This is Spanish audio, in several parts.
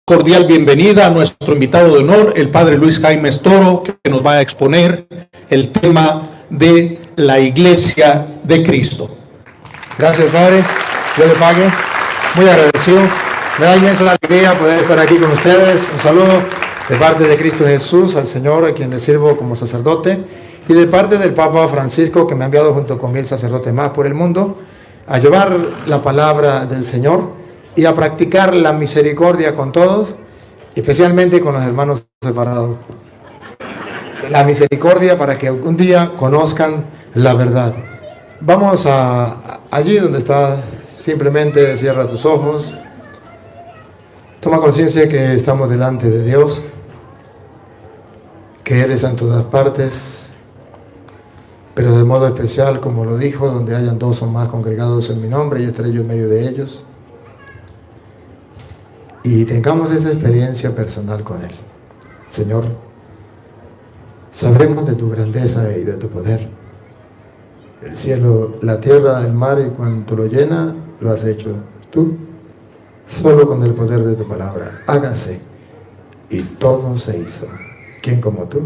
Cordial bienvenida a nuestro invitado de honor, el padre Luis Jaime Toro, que nos va a exponer el tema de la Iglesia de Cristo. Gracias, padre. Dios le pague. Muy agradecido. Me da inmensa alegría poder estar aquí con ustedes. Un saludo de parte de Cristo Jesús, al Señor, a quien le sirvo como sacerdote, y de parte del Papa Francisco, que me ha enviado junto con 1000 sacerdotes más por el mundo, a llevar la palabra del Señor y a practicar la misericordia con todos, especialmente con los hermanos separados. La misericordia para que algún día conozcan la verdad. Vamos allí donde está, simplemente cierra tus ojos. Toma conciencia que estamos delante de Dios, que Él está en todas partes, pero de modo especial, como lo dijo, donde hayan dos o más congregados en mi nombre, y estaré yo en medio de ellos. Y tengamos esa experiencia personal con Él. Señor, sabremos de tu grandeza y de tu poder. El cielo, la tierra, el mar y cuanto lo llena, lo has hecho tú, solo con el poder de tu palabra. Hágase. Y todo se hizo. ¿Quién como tú?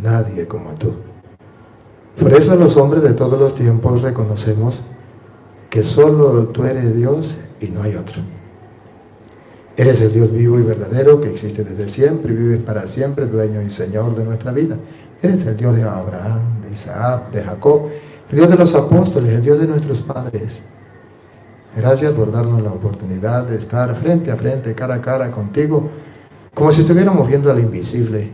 Nadie como tú. Por eso los hombres de todos los tiempos reconocemos que solo tú eres Dios y no hay otro. Eres el Dios vivo y verdadero que existe desde siempre y vives para siempre, dueño y Señor de nuestra vida. Eres el Dios de Abraham, de Isaac, de Jacob, el Dios de los apóstoles, el Dios de nuestros padres. Gracias por darnos la oportunidad de estar frente a frente, cara a cara contigo, como si estuviéramos viendo al invisible.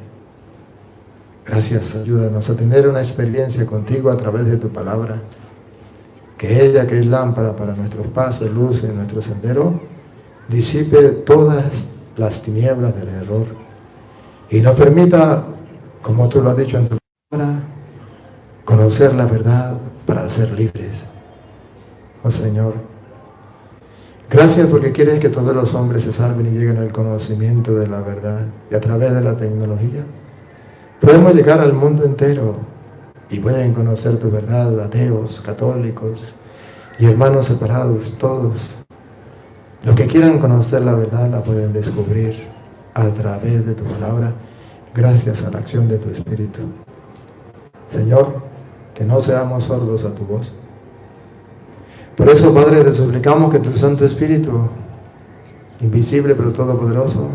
Gracias, ayúdanos a tener una experiencia contigo a través de tu palabra, que ella, que es lámpara para nuestros pasos, luz en nuestro sendero, disipe todas las tinieblas del error y nos permita, como tú lo has dicho en tu palabra, conocer la verdad para ser libres. Oh Señor, gracias porque quieres que todos los hombres se salven y lleguen al conocimiento de la verdad, y a través de la tecnología podemos llegar al mundo entero y pueden conocer tu verdad, ateos, católicos y hermanos separados, todos. Los que quieran conocer la verdad la pueden descubrir a través de tu palabra, gracias a la acción de tu Espíritu. Señor, que no seamos sordos a tu voz. Por eso, Padre, te suplicamos que tu Santo Espíritu, invisible pero todopoderoso,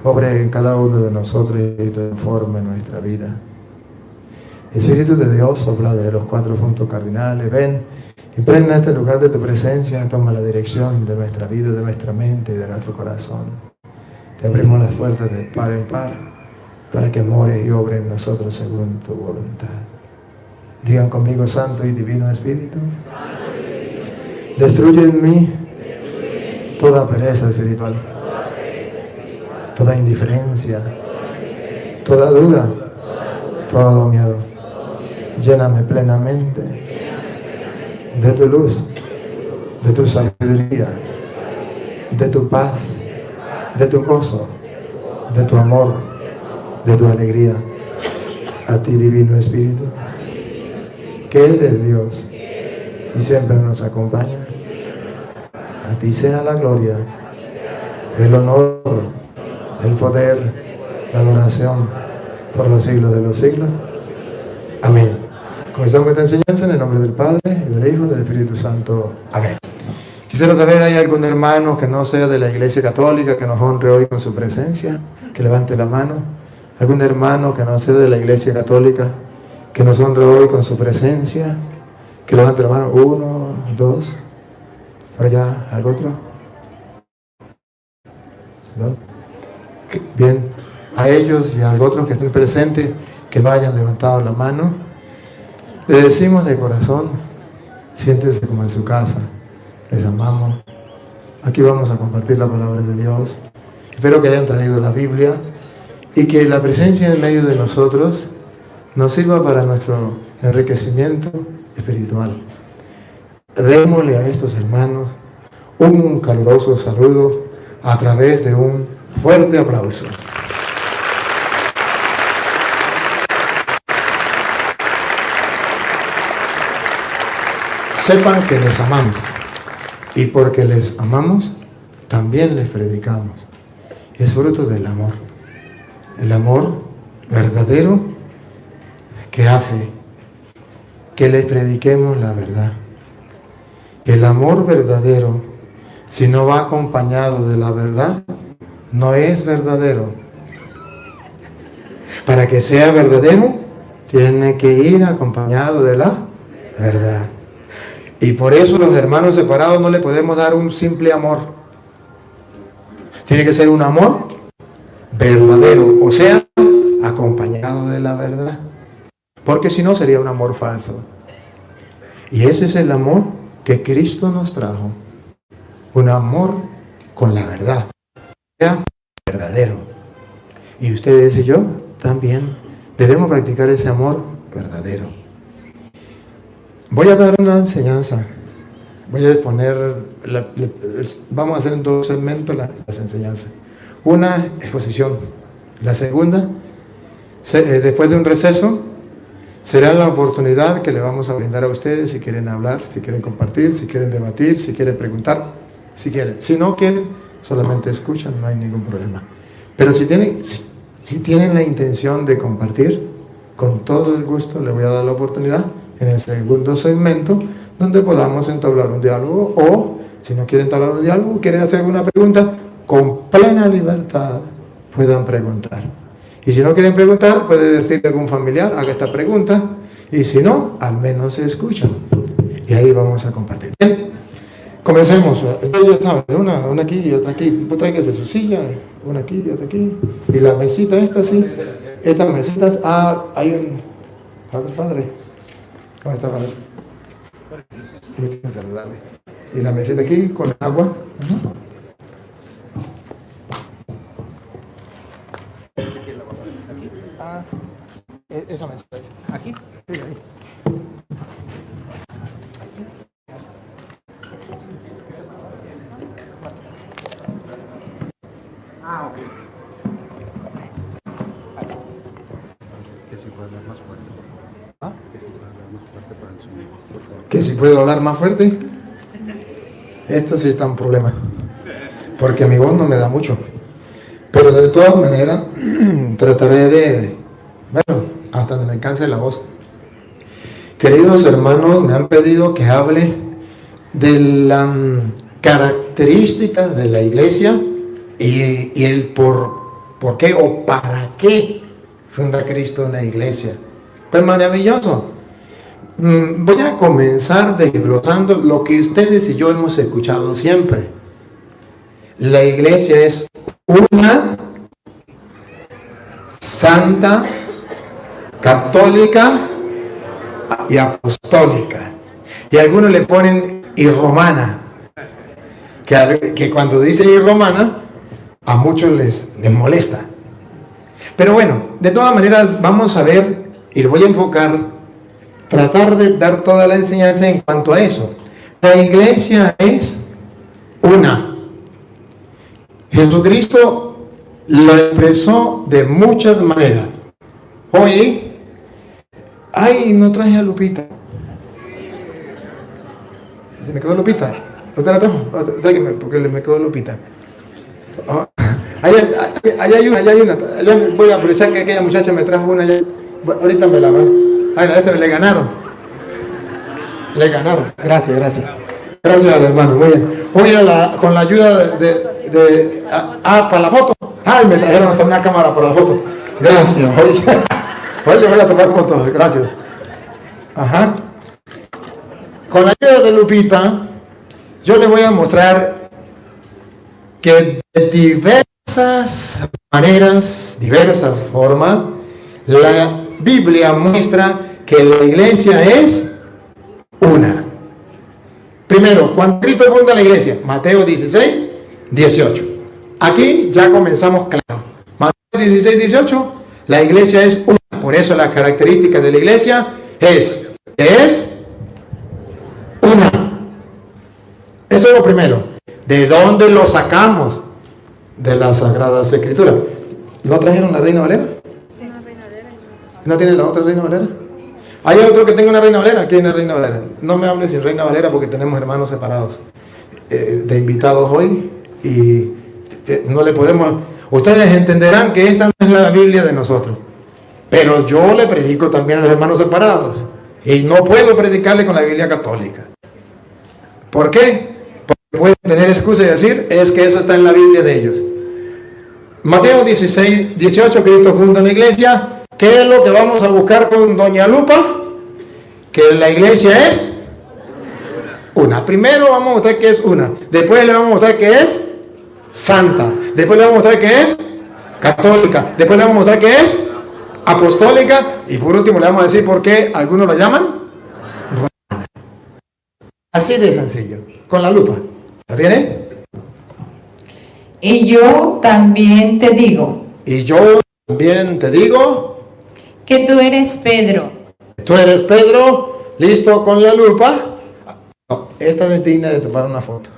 obre en cada uno de nosotros y transforme nuestra vida. Espíritu de Dios, sopla de los 4 puntos cardinales, ven, impregna este lugar de tu presencia, toma la dirección de nuestra vida, de nuestra mente y de nuestro corazón. Te abrimos las puertas de par en par para que more y obre en nosotros según tu voluntad. Digan conmigo, Santo y Divino Espíritu, destruye en mí toda pereza espiritual, toda indiferencia, toda duda, todo miedo. Lléname plenamente de tu luz, de tu sabiduría, de tu paz, de tu gozo, de tu amor, de tu alegría. A ti, Divino Espíritu, que eres Dios y siempre nos acompaña. A ti sea la gloria, el honor, el poder, la adoración por los siglos de los siglos. Amén. Comenzamos esta enseñanza en el nombre del Padre, y del Hijo, y del Espíritu Santo. Amén. Quisiera saber, ¿hay algún hermano que no sea de la Iglesia Católica que nos honre hoy con su presencia? Que levante la mano. ¿Algún hermano que no sea de la Iglesia Católica que nos honre hoy con su presencia? Que levante la mano. 1, 2. Por allá, ¿algo otro? 2. Bien. A ellos y a los otros que estén presentes, que no hayan levantado la mano, le decimos de corazón, siéntese como en su casa, les amamos. Aquí vamos a compartir la palabra de Dios. Espero que hayan traído la Biblia y que la presencia en medio de nosotros nos sirva para nuestro enriquecimiento espiritual. Démosle a estos hermanos un caluroso saludo a través de un fuerte aplauso. Sepan que les amamos, y porque les amamos, también les predicamos. es fruto del amor. El amor verdadero que hace que les prediquemos la verdad. El amor verdadero, si no va acompañado de la verdad, no es verdadero. Para que sea verdadero, tiene que ir acompañado de la verdad. Y por eso los hermanos separados no le podemos dar un simple amor. Tiene que ser un amor verdadero, o sea, acompañado de la verdad. Porque si no sería un amor falso. Y ese es el amor que Cristo nos trajo. Un amor con la verdad. O sea, verdadero. Y ustedes y yo también debemos practicar ese amor verdadero. Voy a dar una enseñanza. Voy a exponer, vamos a hacer en 2 segmentos las enseñanzas. Una exposición. La segunda, después de un receso, será la oportunidad que le vamos a brindar a ustedes si quieren hablar, si quieren compartir, si quieren debatir, si quieren preguntar, si quieren. Si no quieren, solamente escuchan, no hay ningún problema. Pero si tienen la intención de compartir, con todo el gusto le voy a dar la oportunidad en el segundo segmento, donde podamos entablar un diálogo, o si no quieren entablar un diálogo, quieren hacer alguna pregunta, con plena libertad puedan preguntar. Y si no quieren preguntar, puede decirle a algún familiar, haga esta pregunta, y si no, al menos se escuchan. Y ahí vamos a compartir. Bien, comencemos. Ya saben, una aquí y otra aquí. Pues tráigase su silla, una aquí y otra aquí. Y la mesita esta, sí. Estas mesitas, hay un... A ver, padre. ¿Cómo está, padre? Sí, saludarle. Y la mesita aquí con agua. Esa mesita. ¿Aquí? Sí, ahí. Ok. Que si puede hablar más fuerte. ¿Ah? Que si puede hablar más fuerte para el sonido, por favor. ¿Que si puedo hablar más fuerte? Esto sí está un problema, porque mi voz no me da mucho. Pero de todas maneras, trataré hasta donde me canse la voz. Queridos hermanos, me han pedido que hable de las características de la iglesia y el por qué o para qué funda Cristo una iglesia. Pues maravilloso. Voy a comenzar desglosando lo que ustedes y yo hemos escuchado siempre. La iglesia es una, santa, católica y apostólica. Y algunos le ponen y romana, que cuando dicen y romana, a muchos les molesta. Pero bueno, de todas maneras vamos a ver, y lo voy a enfocar, tratar de dar toda la enseñanza en cuanto a eso. La iglesia es una. Jesucristo lo expresó de muchas maneras. Hoy, no traje a Lupita. ¿Se me quedó Lupita? ¿Usted la trajo? Tráigame, porque me quedó Lupita. Oh, allá hay una. Allá voy a aprovechar que aquella muchacha me trajo una. Ahorita me la van. Le ganaron. Gracias. Gracias al hermano. Muy bien. Hoy con la ayuda para la foto. Me trajeron hasta una cámara para la foto. Gracias. Hoy le voy a tomar fotos. Gracias. Ajá. Con la ayuda de Lupita, yo le voy a mostrar que de diversas maneras, diversas formas, la Biblia muestra que la iglesia es una. Primero, cuando Cristo funda la iglesia, Mateo 16, 18. Aquí ya comenzamos claro. Mateo 16, 18, la iglesia es una. Por eso la característica de la iglesia es una. Eso es lo primero. ¿De dónde lo sacamos? De las Sagradas Escrituras. ¿No trajeron la Reina Valera? Sí, la Reina Valera. ¿No tiene la otra Reina Valera? ¿Hay otro que tenga una Reina Valera? ¿Quién es Reina Valera? No me hables sin Reina Valera porque tenemos hermanos separados de invitados hoy y no le podemos... Ustedes entenderán que esta no es la Biblia de nosotros. Pero yo le predico también a los hermanos separados. Y no puedo predicarle con la Biblia católica. ¿Por qué? Porque pueden tener excusa y decir, es que eso está en la Biblia de ellos. Mateo 16, 18, Cristo funda una iglesia. ¿Qué es lo que vamos a buscar con doña Lupa? Que la iglesia es una. Primero vamos a mostrar que es una. Después le vamos a mostrar que es santa. Después le vamos a mostrar que es católica. Después le vamos a mostrar que es apostólica. Y por último le vamos a decir por qué algunos lo llaman romana. Así de sencillo. Con la lupa. ¿La tienen? Y yo también te digo. Y yo también te digo. Que tú eres Pedro. Tú eres Pedro. Listo con la lupa. No, esta es digna de tomar una foto.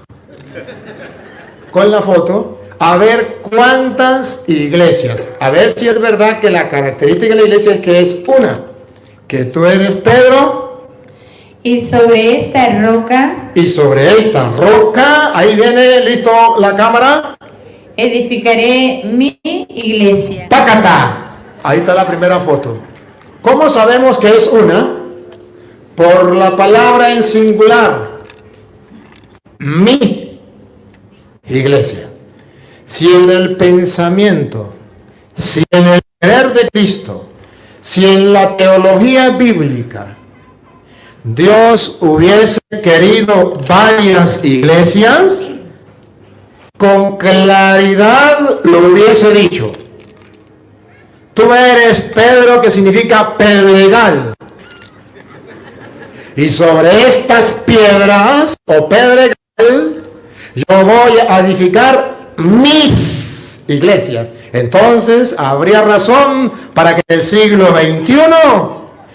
Con la foto, a ver cuántas iglesias, a ver si es verdad que la característica de la iglesia es que es una, que tú eres Pedro, y sobre esta roca ahí viene, listo la cámara, edificaré mi iglesia. ¡Pácata! Ahí está la primera foto. ¿Cómo sabemos que es una? Por la palabra en singular, mi iglesia. Si en el pensamiento, si en el creer de Cristo, si en la teología bíblica Dios hubiese querido varias iglesias, con claridad lo hubiese dicho. Tú eres Pedro, que significa pedregal, y sobre estas piedras o pedregal yo voy a edificar mis iglesias. Entonces habría razón para que en el siglo XXI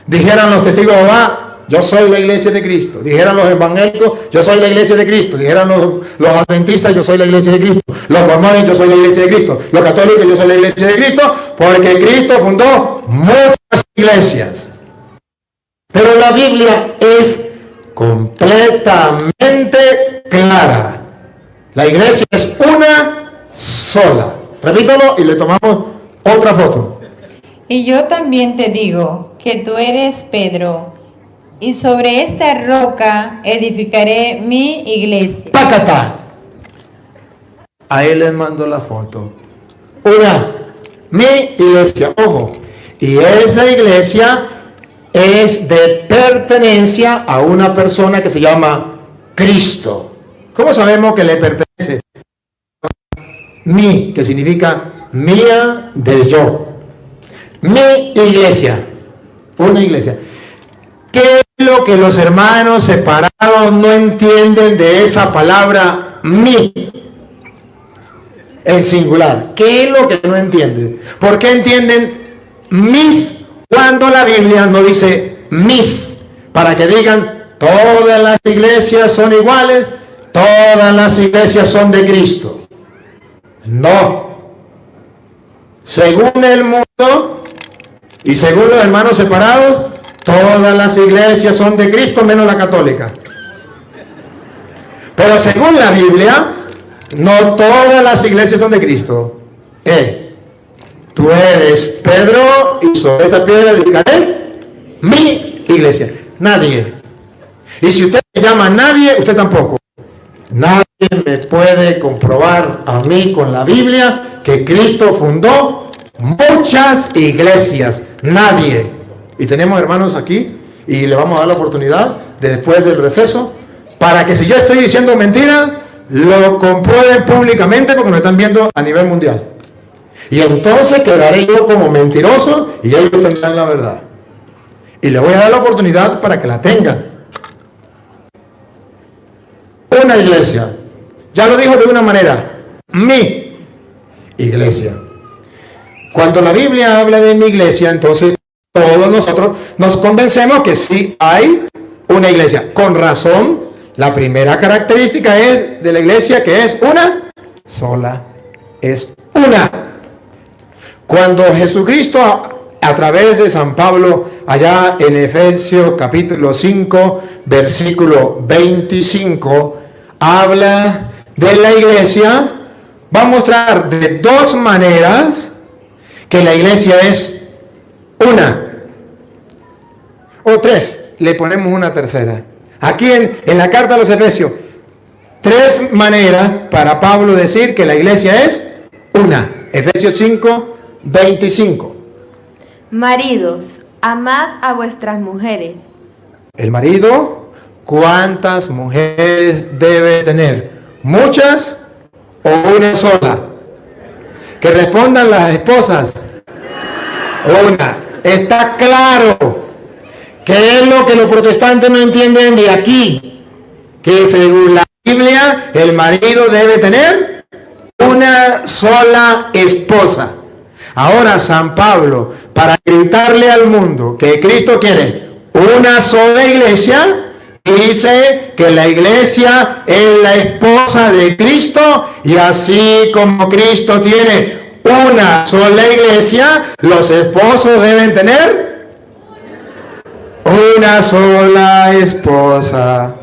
dijeran los testigos de Jehová, yo soy la iglesia de Cristo. Dijeran los evangélicos, yo soy la iglesia de Cristo. Dijeran los adventistas, yo soy la iglesia de Cristo. Los mormones, yo soy la iglesia de Cristo. Los católicos, yo soy la iglesia de Cristo, porque Cristo fundó muchas iglesias. Pero la Biblia es completamente clara. La iglesia es una sola. Repítalo y le tomamos otra foto. Y yo también te digo que tú eres Pedro, y sobre esta roca edificaré mi iglesia. ¡Pácata! Ahí les mando la foto. Una, mi iglesia, ojo. Y esa iglesia es de pertenencia a una persona que se llama Cristo. ¿Cómo sabemos que le pertenece? Mi, que significa mía del yo. Mi iglesia. Una iglesia. ¿Qué es lo que los hermanos separados no entienden de esa palabra mi? En singular. ¿Qué es lo que no entienden? ¿Por qué entienden mis cuando la Biblia no dice mis? Para que digan, todas las iglesias son iguales, todas las iglesias son de Cristo. No. Según el mundo y según los hermanos separados, todas las iglesias son de Cristo menos la católica. Pero según la Biblia, no todas las iglesias son de Cristo. Tú eres Pedro y sobre esta piedra edificaré mi iglesia. Nadie. Y si usted se llama nadie, usted tampoco. Nadie me puede comprobar a mí con la Biblia que Cristo fundó muchas iglesias. Nadie. Y tenemos hermanos aquí y le vamos a dar la oportunidad de después del receso para que si yo estoy diciendo mentira, lo comprueben públicamente porque nos están viendo a nivel mundial. Y entonces quedaré yo como mentiroso y ellos tendrán la verdad. Y le voy a dar la oportunidad para que la tengan. Una iglesia. Ya lo dijo de una manera. Mi iglesia. Cuando la Biblia habla de mi iglesia, entonces todos nosotros nos convencemos que sí hay una iglesia. Con razón, la primera característica es de la iglesia que es una sola. Es una. Cuando Jesucristo a través de San Pablo, allá en Efesios capítulo 5, versículo 25, habla de la iglesia, va a mostrar de dos maneras que la iglesia es una. O tres, le ponemos una tercera. Aquí en la carta a los Efesios, tres maneras para Pablo decir que la iglesia es una. Efesios 5, 25. Maridos, amad a vuestras mujeres. El marido, ¿cuántas mujeres debe tener? ¿Muchas o una sola? Que respondan las esposas. Una. Está claro. ¿Qué es lo que los protestantes no entienden de aquí? Que según la Biblia, el marido debe tener una sola esposa. Ahora San Pablo, para gritarle al mundo que Cristo quiere una sola iglesia, dice que la iglesia es la esposa de Cristo, y así como Cristo tiene una sola iglesia, los esposos deben tener una sola esposa.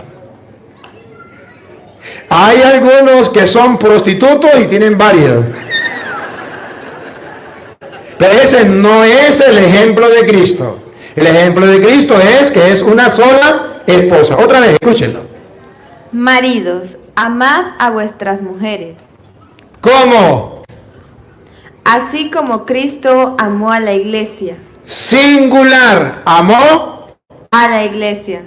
Hay algunos que son prostitutos y tienen varias. Pero ese no es el ejemplo de Cristo. El ejemplo de Cristo es que es una sola esposa. Otra vez, escúchenlo. Maridos, amad a vuestras mujeres. ¿Cómo? Así como Cristo amó a la iglesia. Singular. ¿Amó? A la iglesia.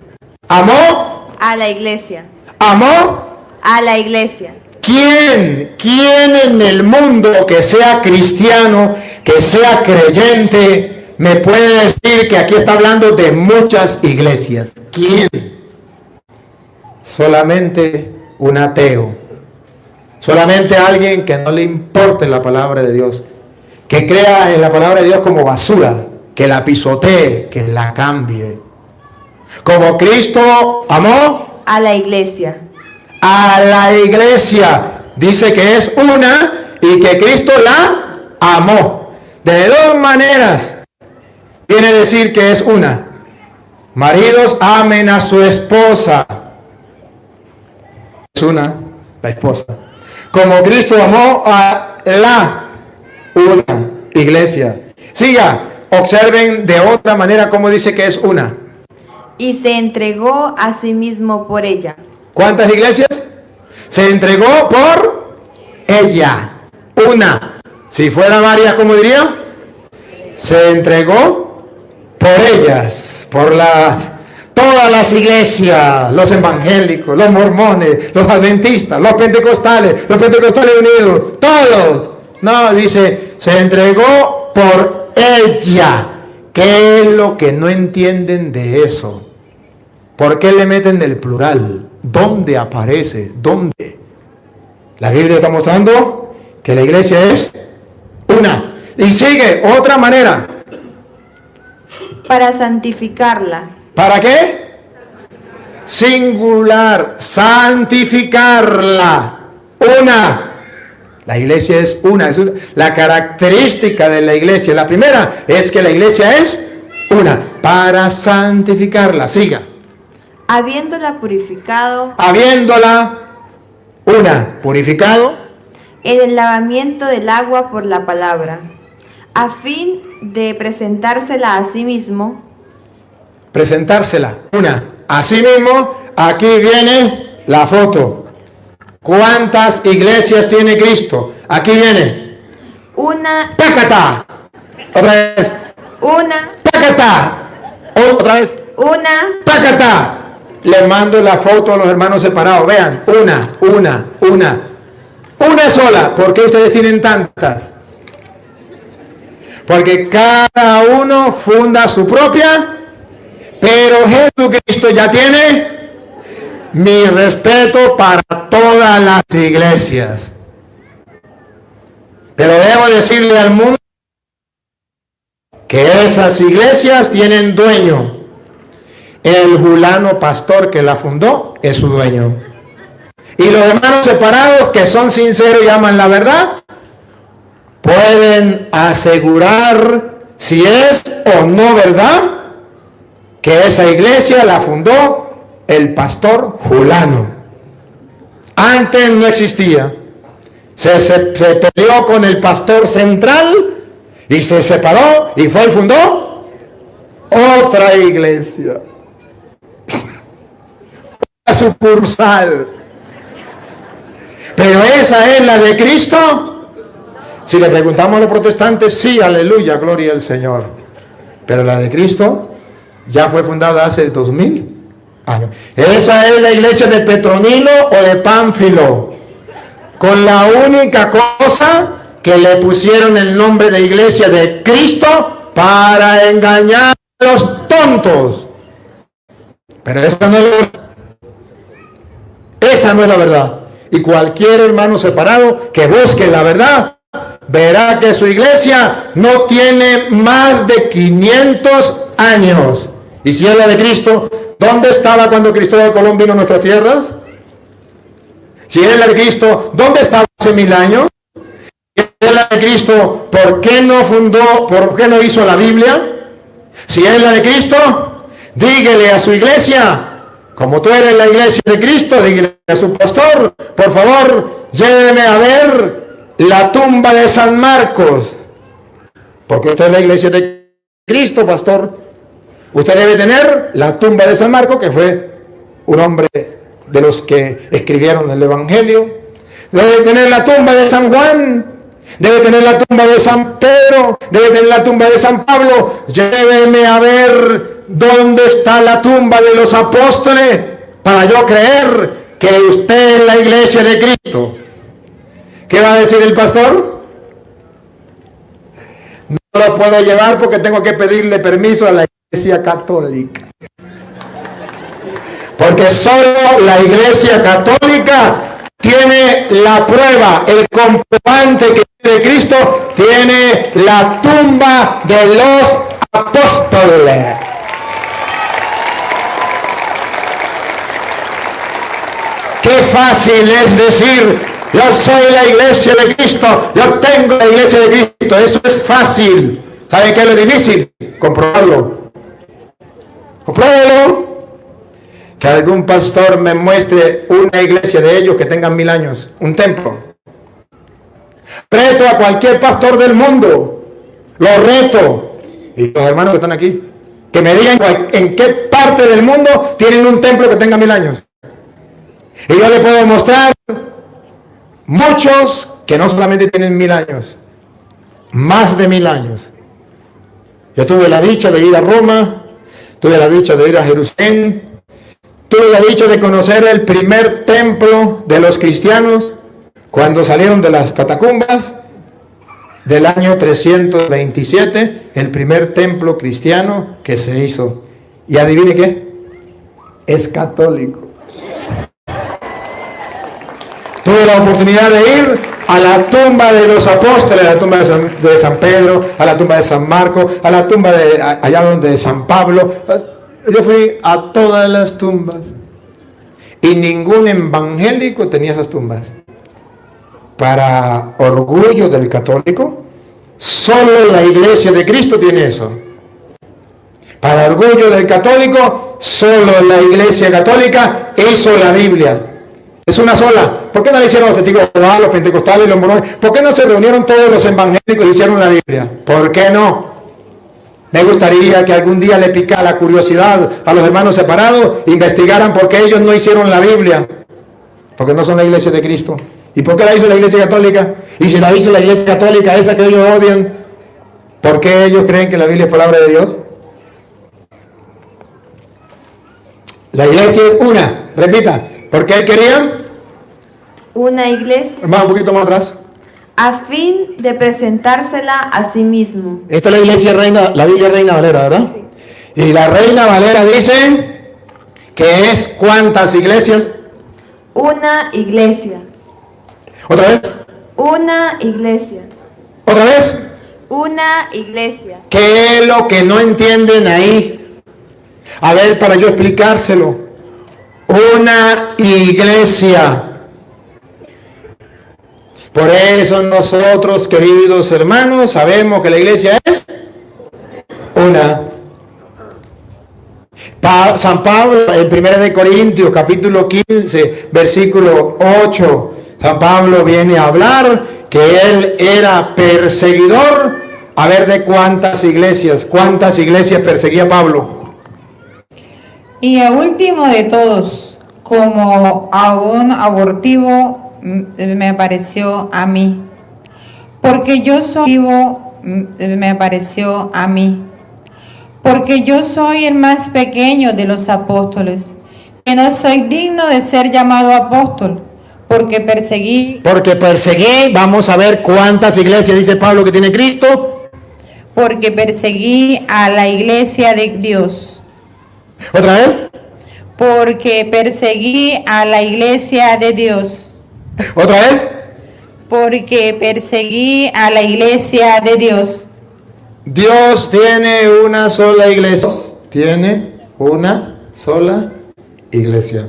¿Amó? A la iglesia. ¿Amó? A la iglesia. ¿Quién en el mundo que sea cristiano, que sea creyente, me puede decir que aquí está hablando de muchas iglesias? ¿Quién? Solamente un ateo. Solamente alguien que no le importe la palabra de Dios, que crea en la palabra de Dios como basura, que la pisotee, que la cambie. Como Cristo amó A la iglesia. a la iglesia, dice que es una y que Cristo la amó. De dos maneras viene a decir que es una. Maridos, amen a su esposa. Es una, la esposa. Como Cristo amó a una iglesia. Siga, observen de otra manera cómo dice que es una. Y se entregó a sí mismo por ella. ¿Cuántas iglesias? Se entregó por ella. Una. Si fuera varias, ¿cómo diría? Se entregó por ellas, por todas las iglesias, los evangélicos, los mormones, los adventistas, los pentecostales unidos, todos. No, dice, se entregó por ella. ¿Qué es lo que no entienden de eso? ¿Por qué le meten el plural? ¿Dónde aparece? ¿Dónde? La Biblia está mostrando que la iglesia es una. Y sigue otra manera. Para santificarla. ¿Para qué? Singular. Santificarla. Una. La iglesia es una. La característica de la iglesia. La primera es que la iglesia es una. Para santificarla. Siga. Habiéndola purificado Habiéndola una, purificado en el lavamiento del agua por la palabra, a fin de presentársela a sí mismo. presentársela una. Asimismo, aquí viene la foto. ¿Cuántas iglesias tiene Cristo? Aquí viene. Una, ¡Pácata! Otra vez. una, ¡Pácata! Otra vez. una. ¡Pácata! Les mando la foto a los hermanos separados. Vean, una. Una sola. ¿Por qué ustedes tienen tantas? Porque cada uno funda su propia, pero Jesucristo ya tiene mi respeto para todas las iglesias. Pero debo decirle al mundo que esas iglesias tienen dueño. El fulano pastor que la fundó es su dueño. Y los hermanos separados que son sinceros y aman la verdad, pueden asegurar si es o no verdad que esa iglesia la fundó el pastor fulano. Antes no existía. se peleó con el pastor central y se separó y fue y fundó otra iglesia. Una sucursal. Pero esa es la de Cristo. Si le preguntamos a los protestantes, sí, aleluya, gloria al Señor. Pero la de Cristo ya fue fundada hace 2000 años. Esa es la iglesia de Petronilo o de Pánfilo, con la única cosa que le pusieron el nombre de iglesia de Cristo para engañar a los tontos. Pero esa no es la verdad. Esa no es la verdad. Y cualquier hermano separado que busque la verdad, verá que su iglesia no tiene más de 500 años. Y si es la de Cristo, ¿dónde estaba cuando Cristóbal Colón vino a nuestras tierras? Si es la de Cristo, ¿dónde estaba hace 1000 años? Si es la de Cristo, ¿por qué no fundó, por qué no hizo la Biblia? Si es la de Cristo, dígale a su iglesia, como tú eres la iglesia de Cristo, dígale a su pastor, por favor, lléveme a ver la tumba de San Marcos. Porque usted es la iglesia de Cristo, pastor. Usted debe tener la tumba de San Marcos, que fue un hombre de los que escribieron el Evangelio. Debe tener la tumba de San Juan. Debe tener la tumba de San Pedro. Debe tener la tumba de San Pablo. Lléveme a ver dónde está la tumba de los apóstoles para yo creer que usted es la iglesia de Cristo. ¿Qué va a decir el pastor? No lo puedo llevar porque tengo que pedirle permiso a la iglesia católica. Porque solo la iglesia católica tiene la prueba, el comprobante que de Cristo tiene la tumba de los apóstoles. Qué fácil es decir, yo soy la iglesia de Cristo, yo tengo la iglesia de Cristo. Eso es fácil. ¿Saben qué es lo difícil? Comprobarlo. Compruébalo. Que algún pastor me muestre una iglesia de ellos que tengan 1000 años, un templo. Reto a cualquier pastor del mundo, lo reto, y los hermanos que están aquí, que me digan en qué parte del mundo tienen un templo que tenga 1000 años. Y yo le puedo mostrar muchos que no solamente tienen 1000 años, más de 1000 años. Yo tuve la dicha de ir a Roma, tuve la dicha de ir a Jerusalén, tuve la dicha de conocer el primer templo de los cristianos cuando salieron de las catacumbas del año 327, el primer templo cristiano que se hizo. Y adivine qué, es católico. Tuve la oportunidad de ir a la tumba de los apóstoles, a la tumba de San Pedro, a la tumba de San Marcos, a la tumba de allá donde San Pablo. Yo fui a todas las tumbas y ningún evangélico tenía esas tumbas. Para orgullo del católico, solo la iglesia de Cristo tiene eso. Para orgullo del católico, solo la iglesia católica hizo la Biblia. Es una sola. ¿Por qué no le hicieron los testigos de Jehová, los pentecostales, los mormones? ¿Por qué no se reunieron todos los evangélicos y hicieron la Biblia? ¿Por qué no? Me gustaría que algún día le picara la curiosidad a los hermanos separados, investigaran por qué ellos no hicieron la Biblia. Porque no son la iglesia de Cristo. ¿Y por qué la hizo la iglesia católica? Y si la hizo la iglesia católica, esa que ellos odian, ¿por qué ellos creen que la Biblia es palabra de Dios? La iglesia es una. Repita. ¿Por qué él quería? Una iglesia. Hermano, un poquito más atrás. A fin de presentársela a sí mismo. Esta es la iglesia reina, la Biblia Reina Valera, ¿verdad? Sí. Y la Reina Valera dice que es ¿cuántas iglesias? Una iglesia. ¿Otra vez? Una iglesia. ¿Otra vez? Una iglesia. ¿Qué es lo que no entienden ahí? A ver, para yo explicárselo. Una iglesia. Por eso nosotros, queridos hermanos, sabemos que la iglesia es una. San Pablo, en 1 de Corintios, capítulo 15, versículo 8, San Pablo viene a hablar que él era perseguidor. A ver de cuántas iglesias perseguía Pablo. Y a último de todos, como a un abortivo, me apareció a mí. Porque yo soy Porque yo soy el más pequeño de los apóstoles, que no soy digno de ser llamado apóstol, porque perseguí, vamos a ver cuántas iglesias dice Pablo que tiene Cristo. porque perseguí a la iglesia de Dios. ¿Otra vez? Porque perseguí a la iglesia de Dios. ¿Otra vez? Porque perseguí a la iglesia de Dios. Dios tiene una sola iglesia. Tiene una sola iglesia.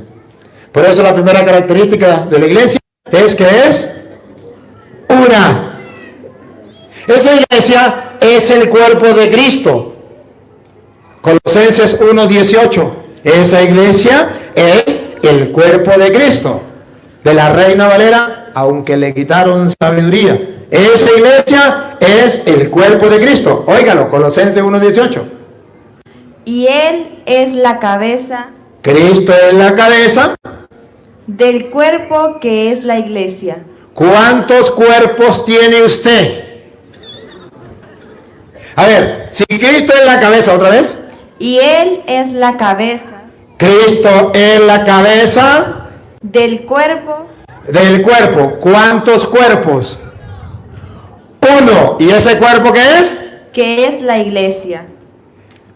Por eso la primera característica de la iglesia es que es una. Esa iglesia es el cuerpo de Cristo. Colosenses 1:18. Esa iglesia es el cuerpo de Cristo. De la Reina Valera, aunque le quitaron sabiduría. Esa iglesia es el cuerpo de Cristo. Óigalo, Colosenses 1:18. Y Él es la cabeza Cristo es la cabeza del cuerpo que es la iglesia. ¿Cuántos cuerpos tiene usted? A ver, si Cristo es la cabeza, otra vez. Y Él es la cabeza Cristo es la cabeza del cuerpo. del cuerpo. ¿Cuántos cuerpos? Uno. ¿Y ese cuerpo qué es? Que es la iglesia.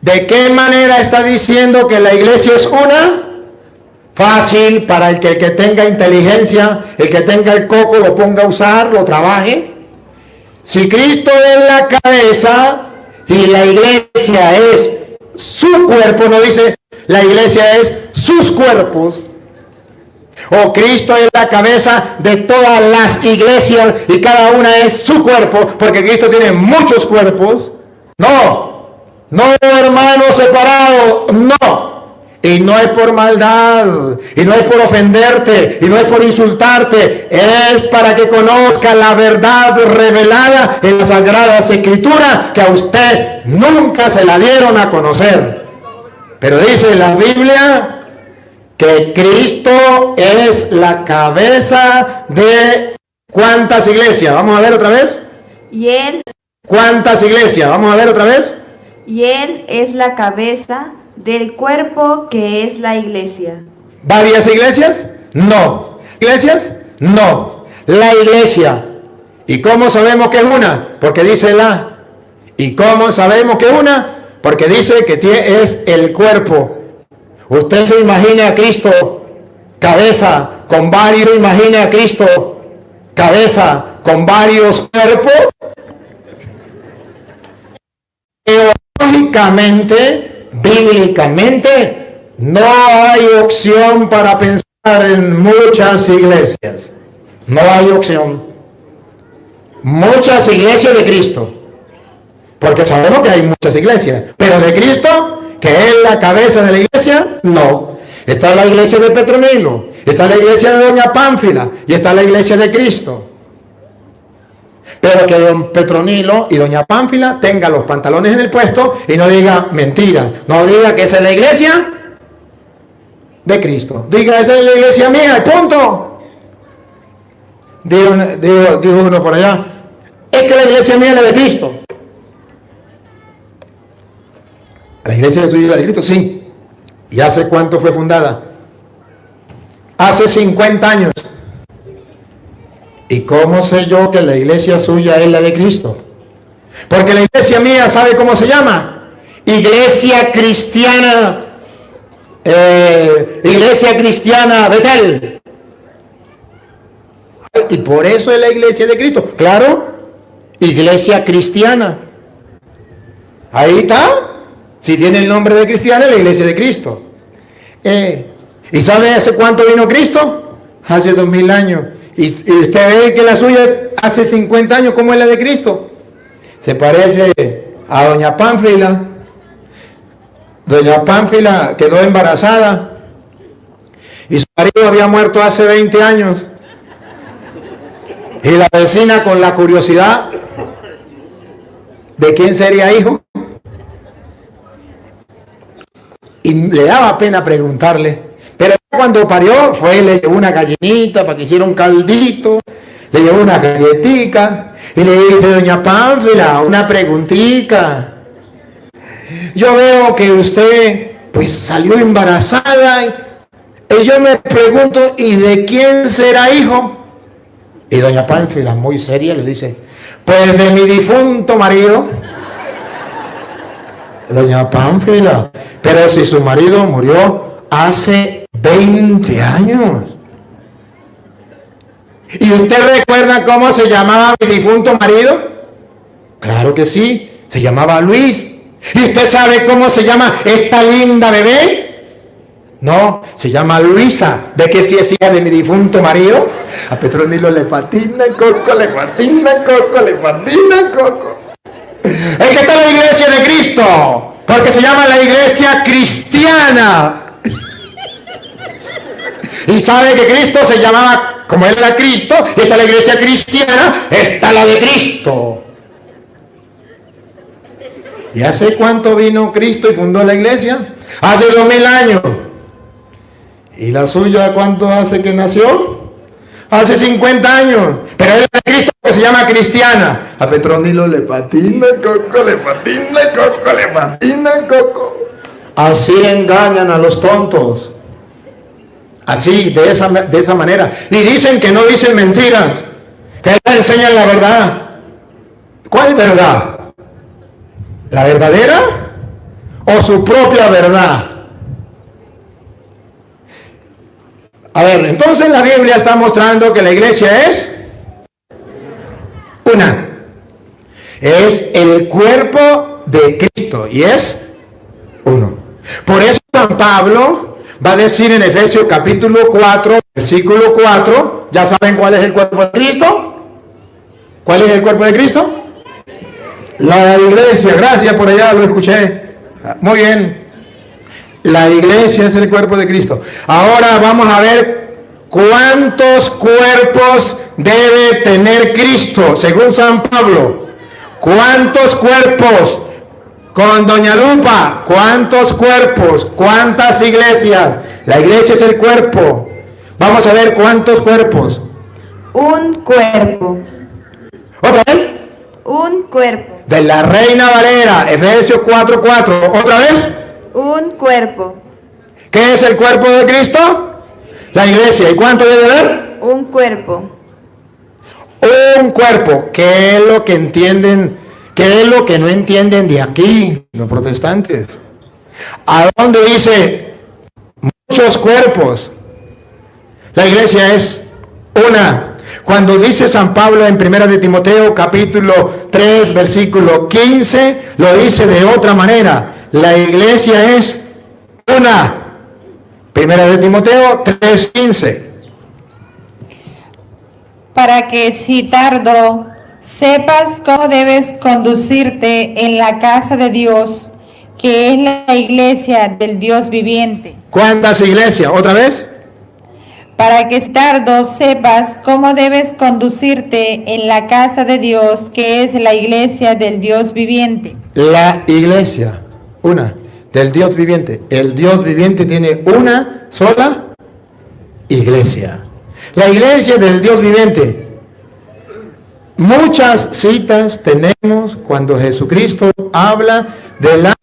¿De qué manera está diciendo que la iglesia es una? Fácil para el que tenga inteligencia, el que tenga el coco lo ponga a usar, lo trabaje. Si Cristo es la cabeza y la iglesia es su cuerpo, no dice la iglesia es sus cuerpos. O Cristo es la cabeza de todas las iglesias y cada una es su cuerpo, porque Cristo tiene muchos cuerpos. No, hermano separado, no. Y no es por maldad, y no es por ofenderte, y no es por insultarte, es para que conozca la verdad revelada en las Sagradas Escrituras, que a usted nunca se la dieron a conocer. Pero dice la Biblia que Cristo es la cabeza de ¿cuántas iglesias? Vamos a ver otra vez. Y Él, ¿Cuántas iglesias? Vamos a ver otra vez. y Él es la cabeza del cuerpo que es la iglesia. ¿Varias iglesias? No. ¿Iglesias? No. La iglesia. ¿Y cómo sabemos que es una? Porque dice la. ¿Y cómo sabemos que es una? Porque dice que es el cuerpo. Usted se imagina a Cristo cabeza con varios, imagina a Cristo cabeza con varios cuerpos. Teológicamente, bíblicamente, no hay opción para pensar en muchas iglesias. No hay opción. Muchas iglesias de Cristo. Porque sabemos que hay muchas iglesias. Pero de Cristo, que es la cabeza de la iglesia, no. Está la iglesia de Petronilo, está la iglesia de Doña Pánfila y está la iglesia de Cristo. Pero que don Petronilo y Doña Pánfila tengan los pantalones en el puesto y no diga mentiras. No diga que esa es la iglesia de Cristo. Diga, esa es la iglesia mía, y punto. Dijo uno por allá, es que la iglesia mía es la de Cristo. La iglesia de suya es la de Cristo, sí. ¿Y hace cuánto fue fundada? Hace 50 años. ¿Y cómo sé yo que la iglesia suya es la de Cristo? Porque la iglesia mía, ¿sabe cómo se llama? Iglesia Cristiana, Iglesia Cristiana Betel. Y por eso es la iglesia de Cristo. Claro, iglesia cristiana. Ahí está. Si tiene el nombre de cristiana, la iglesia de Cristo. ¿Y sabe hace cuánto vino Cristo? Hace 2000 años. Y usted ve que la suya hace 50 años, ¿cómo es la de Cristo? Se parece a Doña Pánfila. Doña Pánfila quedó embarazada y su marido había muerto hace 20 años. Y la vecina con la curiosidad de quién sería hijo. Y le daba pena preguntarle. Pero cuando parió, le llevó una gallinita para que hiciera un caldito, le llevó una galletica y le dice: doña Pánfila, una preguntita. Yo veo que usted pues salió embarazada y yo me pregunto, ¿y de quién será hijo? Y doña Pánfila, muy seria, le dice: pues de mi difunto marido. Doña Pánfila, pero si su marido murió hace 20 años. ¿Y usted recuerda cómo se llamaba mi difunto marido? Claro que sí, se llamaba Luis. ¿Y usted sabe cómo se llama esta linda bebé? No, se llama Luisa. ¿De qué si es hija de mi difunto marido? A Petronilo le patina Coco, le patina Coco, le patina Coco. Es que está la iglesia de Cristo, porque se llama la iglesia cristiana. Y sabe que Cristo se llamaba, como él era Cristo, y está la iglesia cristiana, está la de Cristo. ¿Y hace cuánto vino Cristo y fundó la iglesia? Hace 2000 años. ¿Y la suya cuánto hace que nació? Hace 50 años. Pero es de Cristo que se llama cristiana. A Petronilo le patina Coco, le patina Coco, le patina Coco. Así engañan a los tontos. Así, de esa manera. Y dicen que no dicen mentiras, que les enseñan la verdad. ¿Cuál verdad? ¿La verdadera o su propia verdad? A ver, entonces la Biblia está mostrando que la iglesia es una. Es el cuerpo de Cristo y es uno. Por eso San Pablo va a decir en Efesios capítulo 4, versículo 4, ¿ya saben cuál es el cuerpo de Cristo? ¿Cuál es el cuerpo de Cristo? La iglesia, gracias, por allá lo escuché. Muy bien. La iglesia es el cuerpo de Cristo. Ahora vamos a ver cuántos cuerpos debe tener Cristo, según San Pablo. ¿Cuántos cuerpos? Con doña Lupa, ¿cuántos cuerpos? ¿Cuántas iglesias? La iglesia es el cuerpo. Vamos a ver cuántos cuerpos. Un cuerpo. ¿Otra vez? Un cuerpo. De la Reina Valera, Efesios 4:4. ¿Otra vez? Un cuerpo. ¿Qué es el cuerpo de Cristo? La iglesia. ¿Y cuánto debe haber? Un cuerpo. Un cuerpo. ¿Qué es lo que entienden? ¿Qué es lo que no entienden de aquí los protestantes? ¿A dónde dice muchos cuerpos? La iglesia es una. Cuando dice San Pablo en 1 de Timoteo capítulo 3 versículo 15, lo dice de otra manera. La iglesia es una. 1 de Timoteo 3:15. Para que si tardo, sepas cómo debes conducirte en la casa de Dios, que es la iglesia del Dios viviente. ¿Cuántas iglesias? ¿Otra vez? Para que si tardo, sepas cómo debes conducirte en la casa de Dios, que es la iglesia del Dios viviente. La iglesia, una, del Dios viviente. El Dios viviente tiene una sola iglesia. La iglesia del Dios viviente. Muchas citas tenemos cuando Jesucristo habla de la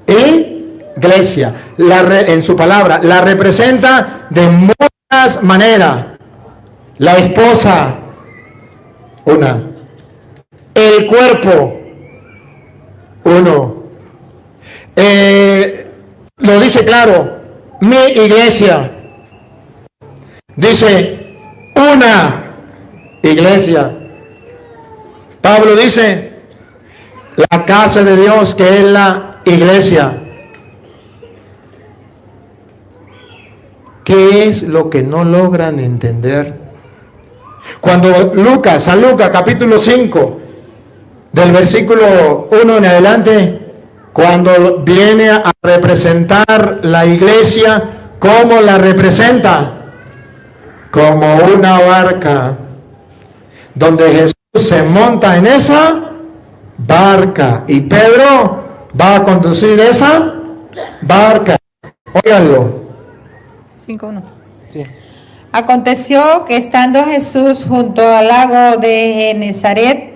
iglesia. En su palabra, la representa de muchas maneras. La esposa, una. El cuerpo, uno. Lo dice claro, mi iglesia. Dice, una iglesia. Pablo dice, la casa de Dios, que es la iglesia. ¿Qué es lo que no logran entender? Cuando San Lucas capítulo 5, del versículo 1 en adelante, cuando viene a representar la iglesia, ¿cómo la representa? Como una barca donde Jesús se monta en esa barca y Pedro va a conducir esa barca. Óiganlo. 5:1. Aconteció que estando Jesús junto al lago de Genezaret,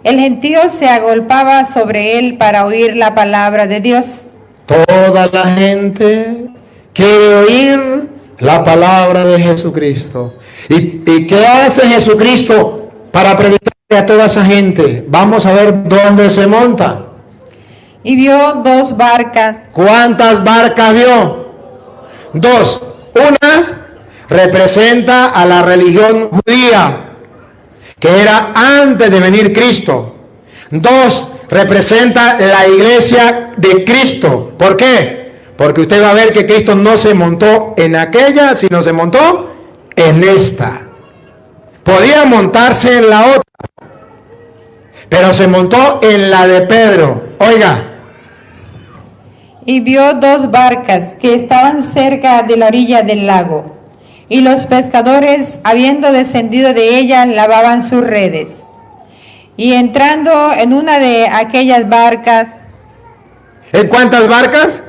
el gentío se agolpaba sobre él para oír la palabra de Dios. Toda la gente quiere oír la palabra de Jesucristo. ¿Y qué hace Jesucristo para predicarle a toda esa gente? Vamos a ver dónde se monta. Y vio 2 barcas. ¿Cuántas barcas vio? 2. Una representa a la religión judía, que era antes de venir Cristo. 2 representa la iglesia de Cristo. ¿Por qué? Porque usted va a ver que Cristo no se montó en aquella, sino se montó en esta. Podía montarse en la otra, pero se montó en la de Pedro. Oiga. Y vio 2 barcas que estaban cerca de la orilla del lago, y los pescadores, habiendo descendido de ellas, lavaban sus redes. Y entrando en una de aquellas barcas. ¿En cuántas barcas?